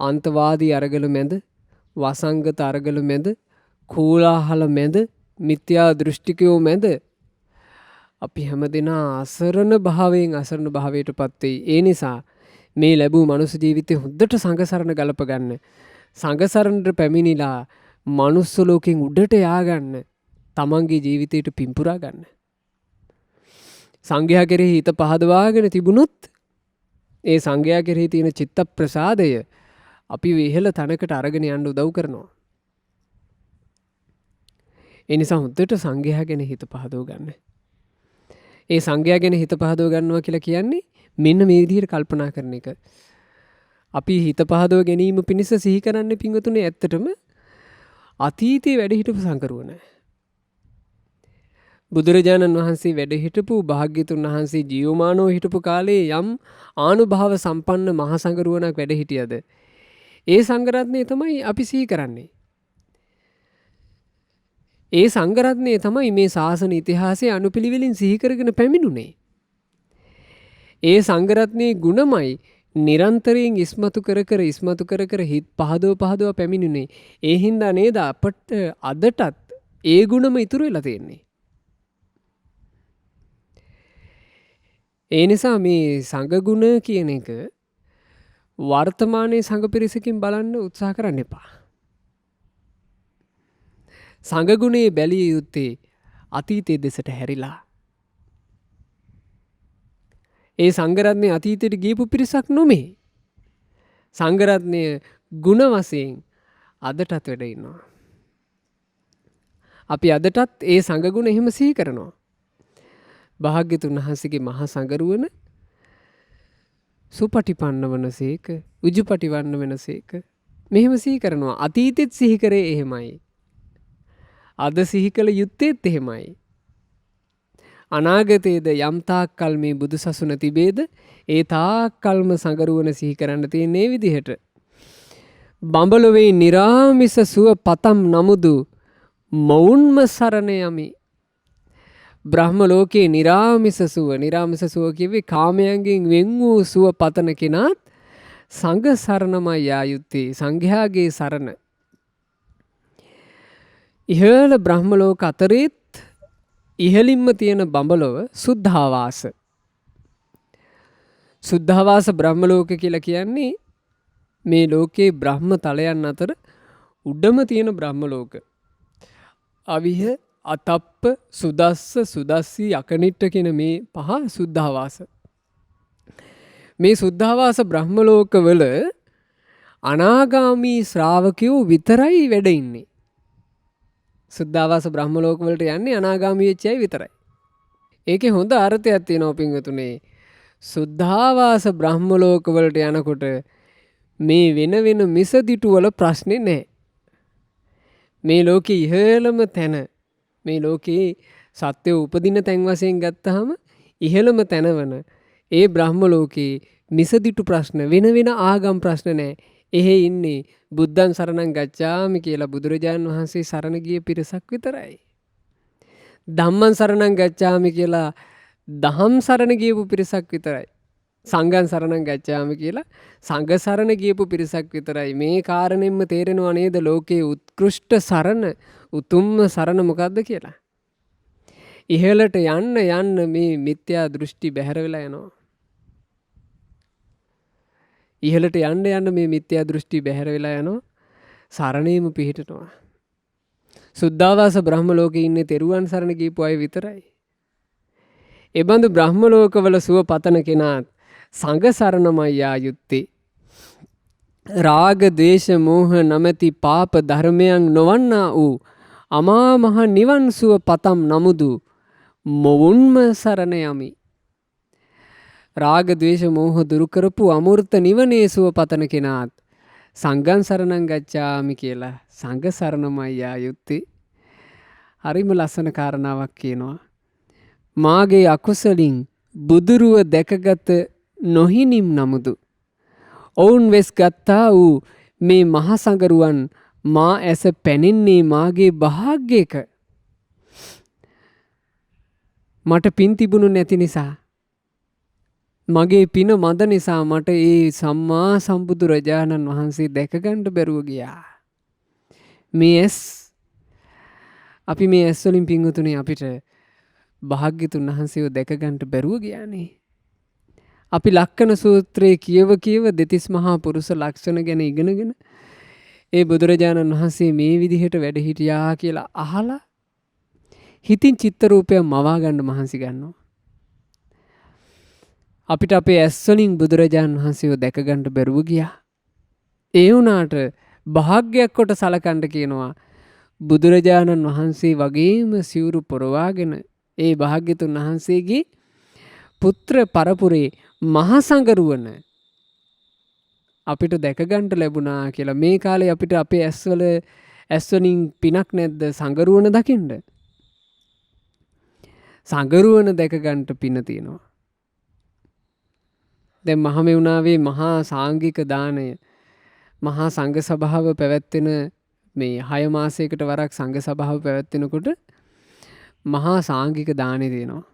අන්තවාදී අරගල මැද, වසංගත අරගල මැද, කෝලාහල මැද, මිත්‍යා දෘෂ්ටිකයෝ මැද අපි හැමදෙනා අසරණ භාවයට පත් වෙයි. ඒ නිසා මේ ලැබූ මනුස්ස ජීවිතේ හොඳට සංඝ සරණ ගලප ගන්න. සංඝ සරණට පැමිණිලා මනුස්ස ලෝකෙන් උඩට යාගන්න. තමන්ගේ ජීවිතයට පිම්පුරා ගන්න. සංඝයා කෙරෙහි හිත පහදවාගෙන තිබුණොත් ඒ සංඝයා කෙරෙහි තියෙන චිත්ත ප්‍රසාදය අපි ඉහළ තැනකට අරගෙන යන්න උදව් කරනවා. ඒ නිසා හොඳට සංඝයා ගැන හිත පහදව ගන්න. ඒ සංඝයා ගැන හිත පහදව ගන්නවා කියලා කියන්නේ මෙන්න මේ විදිහට කල්පනා කරන එක. අපි හිත පහදව ගැනීම පිණිස සිහි කරන්නේ පින්වතුනි ඇත්තටම අතීතයේ වැඩ හිටපු සංකරුවන. බුදුරජාණන් වහන්සේ වැඩ හිටපු, භාග්‍යතුන් වහන්සේ ජීවමානව හිටපු කාලේ යම් ආනුභාව සම්පන්න මහා සංකරුවනක් වැඩ හිටියද ඒ සංඝරත්නය තමයි අපි සිහි කරන්නේ. ඒ සංඝරත්නය තමයි මේ ශාසන ඉතිහාසයේ අනුපිළිවෙලින් සිහි කරගෙන පැමිණුනේ. ඒ සංඝරත්නයේ ගුණමයි නිරන්තරයෙන් ඉස්මතු කර හිත පහදව පැමිණුනේ. ඒ හින්දා නේද අපට අදටත් ඒ ගුණම ඉතුරු වෙලා තියෙන්නේ. ඒ නිසා මේ සංඝ ගුණ කියන එක වර්තමානයේ සංඝ පිරිසකින් බලන්න උත්සාහ කරන්න එපා. සංඝ ගුණේ බැලිය යුත්තේ අතීතයේ දෙසට හැරිලා. ඒ සංඝරත්නය අතීතයට ගියපු පිරිසක් නොමේ. සංඝරත්නය ගුණ වශයෙන් අදටත් වැඩ ඉන්නවා. අපි අදටත් ඒ සංඝ ගුණ එහෙම සිහි කරනවා. භාග්‍යතුන් වහන්සේගේ මහා සංඝරුවන සුපටිපන්න වනසේක, උජුපටිවන්න වෙනසේක මෙහෙම සිහි කරනවා. අතීතෙත් සිහි කරේ එහෙමයි. අද සිහි කළ යුත්තේත් එහෙමයි. අනාගතයේද යම් තාක්කල් මේ බුදු සසුන තිබේද ඒ තාක්කල්ම සංගරුවන සිහි කරන්න තියෙන්නේ විදිහට. බඹලොවේ නිරාමිස සුව පතම් නමුදු මොවුන්ම සරණ යමි. බ්‍රහ්ම ලෝකේ නිරාමිස සුව. නිරාමිස සුව කිව්වේ කාමයන්ගෙන් වෙන් වූ සුව පතන කෙනාත් සංඝ සරණමයි යා යුත්තේ. සංඝයාගේ සරණ. ඉහළ බ්‍රහ්ම ලෝක අතරේත් ඉහළින්ම තියෙන බඹලොව සුද්ධාවාස. සුද්ධාවාස බ්‍රහ්ම ලෝක කියලා කියන්නේ මේ ලෝකේ බ්‍රහ්ම තලයන් අතර උඩම තියෙන බ්‍රහ්ම ලෝක. අවිහ, අතප්ප, සුදස්ස, සුදස්සී, අකනිට්ට කියන මේ පහ සුද්ධාවාස. මේ සුද්ධාවාස බ්‍රහ්ම ලෝකවල අනාගාමී ශ්‍රාවකයෝ විතරයි වැඩ ඉන්නේ. සුද්ධාවාස බ්‍රහ්ම ලෝකවලට යන්නේ අනාගාමී වෙච්ච අය විතරයි. ඒකේ හොඳ අර්ථයක් තියෙනවා පින්වතුනේ. සුද්ධාවාස බ්‍රහ්ම ලෝකවලට යනකොට මේ වෙන වෙන මිසදිටු වල ප්‍රශ්නේ නැහැ. මේ ලෝකේ ඉහළම තැන, මේ ලෝකේ සත්‍ය උපදින තැන් වශයෙන් ගත්තාම ඉහළම තැනවන ඒ බ්‍රහ්ම ලෝකේ මිසදිටු ප්‍රශ්න, වෙන වෙන ආගම් ප්‍රශ්න නැහැ. එහෙ ඉන්නේ බුද්ධං සරණං ගච්ඡාමි කියලා බුදුරජාණන් වහන්සේ සරණ ගිය පිරිසක් විතරයි. ධම්මං සරණං ගච්ඡාමි කියලා දහම් සරණ ගියපු පිරිසක් විතරයි. සංඝං සරණං ගච්ඡාමි කියලා සංඝ සරණ ගියපු පිරිසක් විතරයි. මේ කාරණෙන්ම තේරෙනවා නේද ලෝකයේ උත්කෘෂ්ඨ සරණ, උතුම්ම සරණ මොකද්ද කියලා. ඉහළට යන්න යන්න මේ මිත්‍යා දෘෂ්ටි බැහැර වෙලා යනවා. ඉහළට යන්න යන්න මේ මිත්‍යා දෘෂ්ටි බැහැර වෙලා යනවා. සරණේම පිහිටනවා. සුද්ධාවාස බ්‍රහ්ම ලෝකේ ඉන්නේ තෙරුවන් සරණ ගියපු අය විතරයි. ඒ බඳු බ්‍රහ්ම ලෝකවල සුව පතන කෙනාත් සංඝ සරණමයි යා යුත්තේ. රාග, ද්වේෂ, මෝහ නැමැති පාප ධර්මයන් නොවන්නා වූ අමා මහ නිවන් සුව පතම් නමුදු මොවුන්ම සරණ යමි. රාග, ද්වේෂ, මෝහ දුරු කරපු අමෘත නිවනේ සුව පතන කෙනාත් සංඝං සරණං ගච්ඡාමි කියලා සංඝ සරණමයි යා යුත්තේ. හරිම ලස්සන කාරණාවක් කියනවා. මාගේ අකුසලින් බුදුරුව දැකගත නොහිනිම් නමුදු ඔවුන් වෙස් ගත්තා වූ මේ මහසඟරුවන් මා ඇස පැනෙන්නේ මාගේ භාග්‍යයක. මට පින් තිබුණු නැති නිසා, මගේ පින මද නිසා මට ඒ සම්මා සම්බුදු රජාණන් වහන්සේ දැකගන්න බැරුව ගියා. මේ ඇස්, අපි මේ ඇස් වලින් පින්වතුනි අපිට භාග්‍යතුන් වහන්සේව දැකගන්න බැරුව ගියානේ. අපි ලක්කන සූත්‍රයේ කියව දෙතිස් මහා පුරුෂ ලක්ෂණ ගැන ඉගෙනගෙන ඒ බුදුරජාණන් වහන්සේ මේ විදිහට වැඩ හිටියා කියලා අහලා හිතින් චිත්ත රූපයක් මවා ගන්න මහන්සි ගන්නවා. අපිට අපේ ඇස් වලින් බුදුරජාණන් වහන්සේව දැකගන්න බැරුව ගියා. ඒ වුණාට භාග්‍යයක් කොට සලකන්න කියනවා. බුදුරජාණන් වහන්සේ වගේම සිවුරු පොරවාගෙන ඒ භාග්‍යතුන් වහන්සේගේ පුත්‍ර පරපුරේ මහසඟරුවන අපිට දැකගන්න ලැබුණා කියලා. මේ කාලේ අපිට අපේ ඇස් වලින් පිනක් නැද්ද සඟරුවන දකින්න? සඟරුවන දැකගන්න පින තියෙනවා. දැන් මහමෙවුනාවේ මහා සාංගික දානය, මහා සංඝ සභාව පැවැත්වෙන මේ 6 මාසයකට වරක් සංඝ සභාව පැවැත්වෙනකොට මහා සාංගික දානෙ දෙනවා.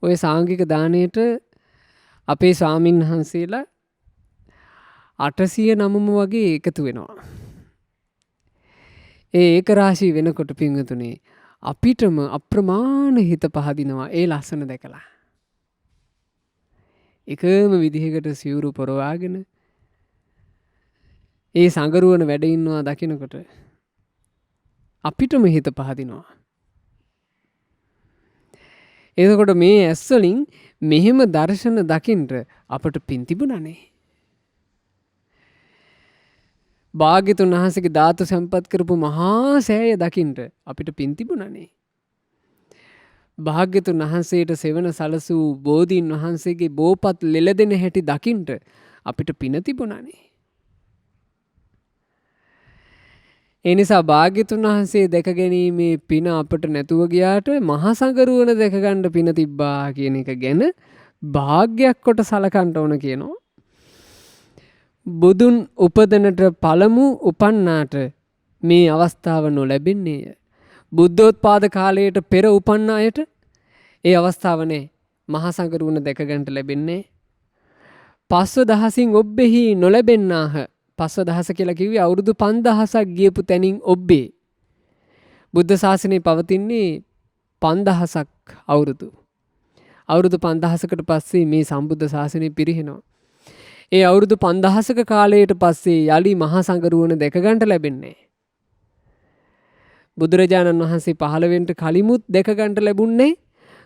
ওই සාංගික දාණයට අපේ ස්වාමින් වහන්සේලා 809ම වගේ එකතු වෙනවා. ඒ ඒක රාශී වෙනකොට පින්වතුනි අපිටම අප්‍රමාණ හිත පහදිනවා ඒ ලස්සන දැකලා. එකම විදිහකට සිවුරු පොරවාගෙන ඒ සංගරුවන වැඩ ඉන්නවා දකිනකොට අපිටම හිත පහදිනවා. එතකොට මේ ඇස් වලින් මෙහෙම දර්ශන දකින්න අපට පින් තිබුණානේ. භාග්‍යතුන් වහන්සේගේ ධාතු සම්පත් කරපු මහා සෑය දකින්න අපිට පින් තිබුණානේ. භාග්‍යතුන් වහන්සේට සෙවණ සලසූ බෝධීන් වහන්සේගේ බෝපත් ලෙලදෙන හැටි දකින්න අපිට පින තිබුණානේ. ඒ නිසා භාග්‍යතුන් වහන්සේ දැක ගැනීමේ පින අපට නැතුව ගියාට මහා සංගරුවන දැක ගන්න පින තිබ්බා කියන එක ගැන භාග්‍යයක් කොට සලකන්න ඕන කියනවා. බුදුන් උපදනට පළමු උපන්නාට මේ අවස්ථාව නොලැබෙන්නේය. බුද්ධෝත්පාද කාලයට පෙර උපන්න අයට ඒ අවස්ථාව නැහැ. මහා සංඝරුවන දැක ගන්නට ලැබෙන්නේ. පස්ව දහසින් ඔබ්බෙහි නොලැබෙන්නාහ. පස්ව දහස කියලා කිව්වේ අවුරුදු 5000ක් ගියපු තැනින් ඔබ්බේ. බුද්ධ ශාසනය පවතින්නේ 5000ක් අවුරුදු. අවුරුදු 5000කට පස්සේ මේ සම්බුද්ධ ශාසනය පිරිහෙනවා. ඒ අවුරුදු 5000ක කාලයට පස්සේ යලි මහා සංඝරුවන දැක ගන්නට ලැබෙන්නේ. බුදුරජාණන් වහන්සේ පහළ වෙන්න කලිමුත් දැක ගන්නට ලැබුණේ.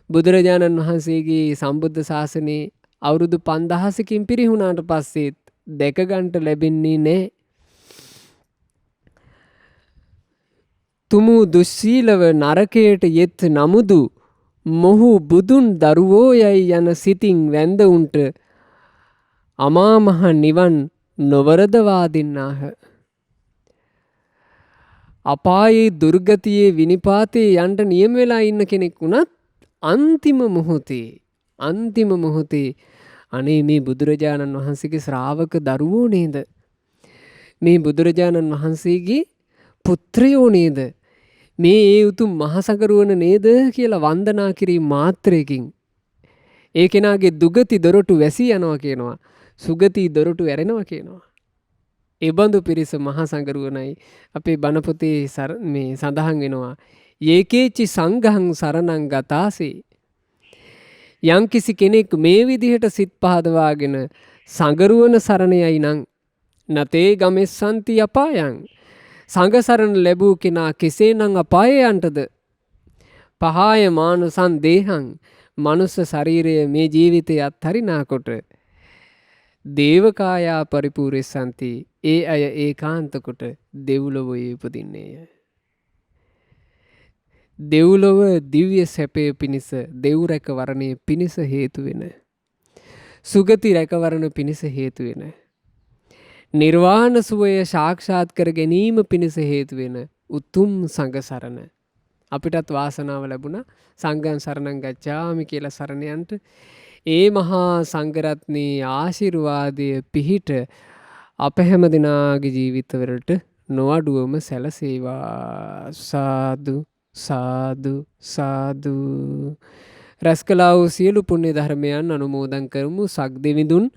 බුදුරජාණන් වහන්සේගේ සම්බුද්ධ ශාසනයේ අවුරුදු 5000කින් පිරිහුණාට පස්සෙත් දැක ගන්නට ලැබෙන්නේ නැහැ. තුමු දුස්සීලව නරකයට යෙත් නමුදු මොහු බුදුන් දරුවෝ යයි යන සිතින් වැඳ උන්ට අමා මහ නිවන් නොවරදවා දෙන්නාහ. අපායේ දුර්ගතියේ විනිපාතේ යන්න නියම වෙලා ඉන්න කෙනෙක් වුණත් අන්තිම මොහොතේ අනේ මේ බුදුරජාණන් වහන්සේගේ ශ්‍රාවක දරුවෝ නේද? මේ බුදුරජාණන් වහන්සේගේ පුත්‍රයෝ නේද? මේ ඒ උතුම් මහසඟරුවන නේද කියලා වන්දනා කිරීම මාත්‍රයකින් ඒ කෙනාගේ දුගති දොරටු වැසී යනවා කියනවා. සුගති දොරටු ඇරෙනවා කියනවා. ඒ බඳු පිරිස මහා සංඝරුවනයි අපේ බණ පොතේ මේ සඳහන් වෙනවා. යේකේචි සංඝං සරණං ගතාසේ. යම්කිසි කෙනෙක් මේ විදිහට සිත් පහදවාගෙන සංඝරුවන සරණ යයි නම් නතේ ගමෙස්සන්ති අපායං. සංඝ සරණ ලැබූ කෙනා කෙසේනම් අපායේ යන්ටද? පහාය මානුසං දේහං. මනුස්ස ශරීරය මේ ජීවිතය අත්හරිනාකොට දේවකායා පරිපූර්ණසන්ති. ඒ අය ඒකාන්ත කොට දෙව්ලොවේ උපදින්නේය. දෙව්ලොව දිව්‍ය සැපය පිණිස දෙව් රැකවරණය පිණිස හේතු වෙන. සුගති රැකවරණ පිණිස හේතු වෙන. නිර්වාණ සුවය සාක්ෂාත් කර ගැනීම පිණිස හේතු වෙන උතුම් සංඝ සරණ. අපිටත් වාසනාව ලැබුණා සංඝං සරණං ගච්ඡාමි කියලා සරණ යන්ට. ඒ මහා සංඝරත්නයේ ආශිර්වාදය පිහිට අප හැම දිනාගේ ජීවිතවලට නොඅඩුවම සැලසේවා. සාදු සාදු සාදු. රැස්කලා වූ සියලු පුණ්‍ය ධර්මයන් අනුමෝදන් කරමු. සක් දෙවිඳුන්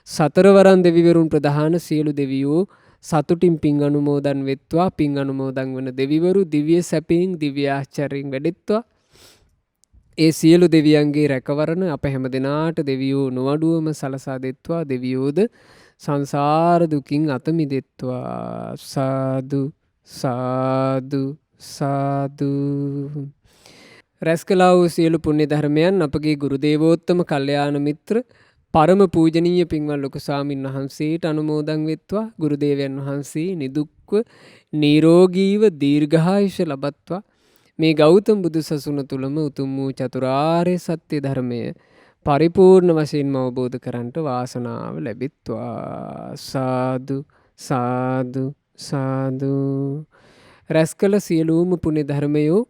සතරවරන් දෙවිවරුන් ප්‍රධාන සියලු දෙවියෝ සතුටින් පින් අනුමෝදන් වෙත්වා. පින් අනුමෝදන් වන දෙවිවරු දිව්‍ය සැපයෙන් දිව්‍ය ආශ්චර්යයෙන් වැඩෙත්වා. ඒ සියලු දෙවියන්ගේ රැකවරණ අප හැම දෙනාට දෙවියෝ නොඅඩුවම සලසා දෙත්වා. දෙවියෝද සංසාර දුකින් අත මිදෙත්වා. සාදු සාදු සාදු. රැස්කලා වූ සියලු පුණ්‍ය ධර්මයන් අපගේ ගුරු දේවෝත්තම කල්යාණ මිත්‍ර පරම පූජනීය පින්වත් ලොකු ස්වාමින් වහන්සේට අනුමෝදන් වෙත්වා. ගුරු දේවයන් වහන්සේ නිදුක්ව නිරෝගීව දීර්ඝායුෂ ලබත්වා. මේ ගෞතම බුදු සසුන තුලම උතුම් වූ චතුරාර්ය සත්‍ය ධර්මය පරිපූර්ණ වශයෙන්ම අවබෝධ කරන්ට වාසනාව ලැබෙත්වා. සාදු සාදු සාදු. රැස්කල සියලුම පුණ්‍ය ධර්මයෝ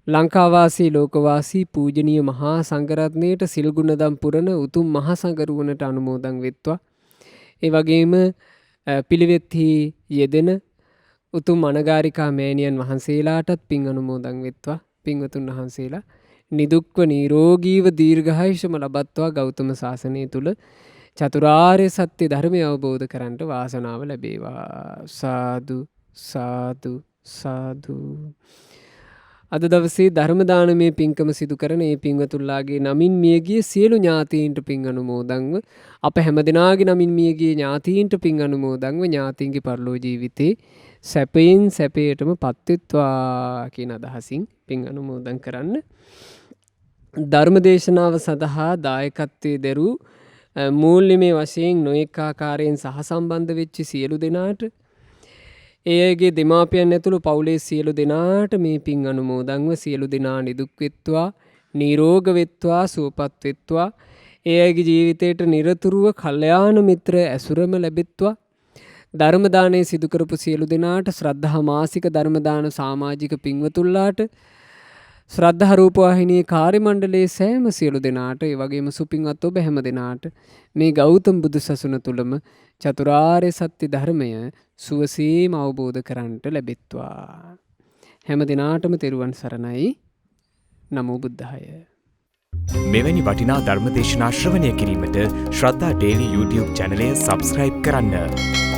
ලංකාවාසී ලෝකවාසී පූජනීය මහා සංඝරත්නයට සිල් ගුණදම් පුරන උතුම් මහා සංඝරුවනට අනුමෝදන් වෙත්වා. ඒ වගේම පිළිවෙත්හි යෙදෙන උතුම් අනගාരികා මෑණියන් වහන්සේලාටත් පින් අනුමෝදන් වෙත්වා. පින්වතුන් වහන්සේලා නිදුක්ව නිරෝගීව දීර්ඝායුෂම ලබත්වා. ගෞතම සාසනය තුල චතුරාර්ය සත්‍ය ධර්මය අවබෝධ කරන්ට වාසනාව ලැබේවා. සාදු සාදු සාදු. අද දවසේ ධර්ම දානමය පින්කම සිදු කරන මේ පින්වතුන්ලාගේ නමින් මියගිය සියලු ඥාතීන්ට පින් අනුමෝදන්ව අප හැමදෙනාගේ නමින් මියගිය ඥාතීන්ට පින් අනුමෝදන්ව ඥාතීන්ගේ පරලෝ ජීවිතේ සැපයෙන් සැපයටම පත්වෙත්වා කියන අදහසින් පින් අනුමෝදන් කරන්න. ධර්ම දේශනාව සඳහා දායකත්වයේ දරූ මූල්‍යමය වශයෙන් නොඑක ආකාරයෙන් සහසම්බන්ධ වෙච්ච සියලු දෙනාට එයගේ දෙමාපියන් ඇතුළු පවුලේ සියලු දෙනාට මේ පින් අනුමෝදන්ව සියලු දෙනා නිදුක් වෙත්වා, නිරෝග වෙත්වා, සුවපත් වෙත්වා. එයගේ ජීවිතයට නිරතුරුව කල්යාණ මිත්‍ර ඇසුරම ලැබෙත්වා. ධර්ම දානය සිදු කරපු සියලු දෙනාට ශ්‍රද්ධා මාසික ධර්ම දාන සමාජික පින්වතුන්ලාට ශ්‍රද්ධා රූපවාහිනී කාර්ය මණ්ඩලයේ සෑම සියලු දෙනාට ඒ වගේම සුපින්වත් ඔබ හැම දෙනාට මේ ගෞතම බුදු සසුන තුලම චතුරාර්ය සත්‍ය ධර්මය සුවසේම අවබෝධ කරන්නට ලැබෙත්වා. හැම දිනාටම තෙරුවන් සරණයි. නමෝ බුද්ධාය. මෙවැනි වටිනා ධර්ම දේශනා ශ්‍රවණය කිරීමට ශ්‍රද්ධා ඩේලි YouTube චැනලය සබස්ක්‍රයිබ් කරන්න.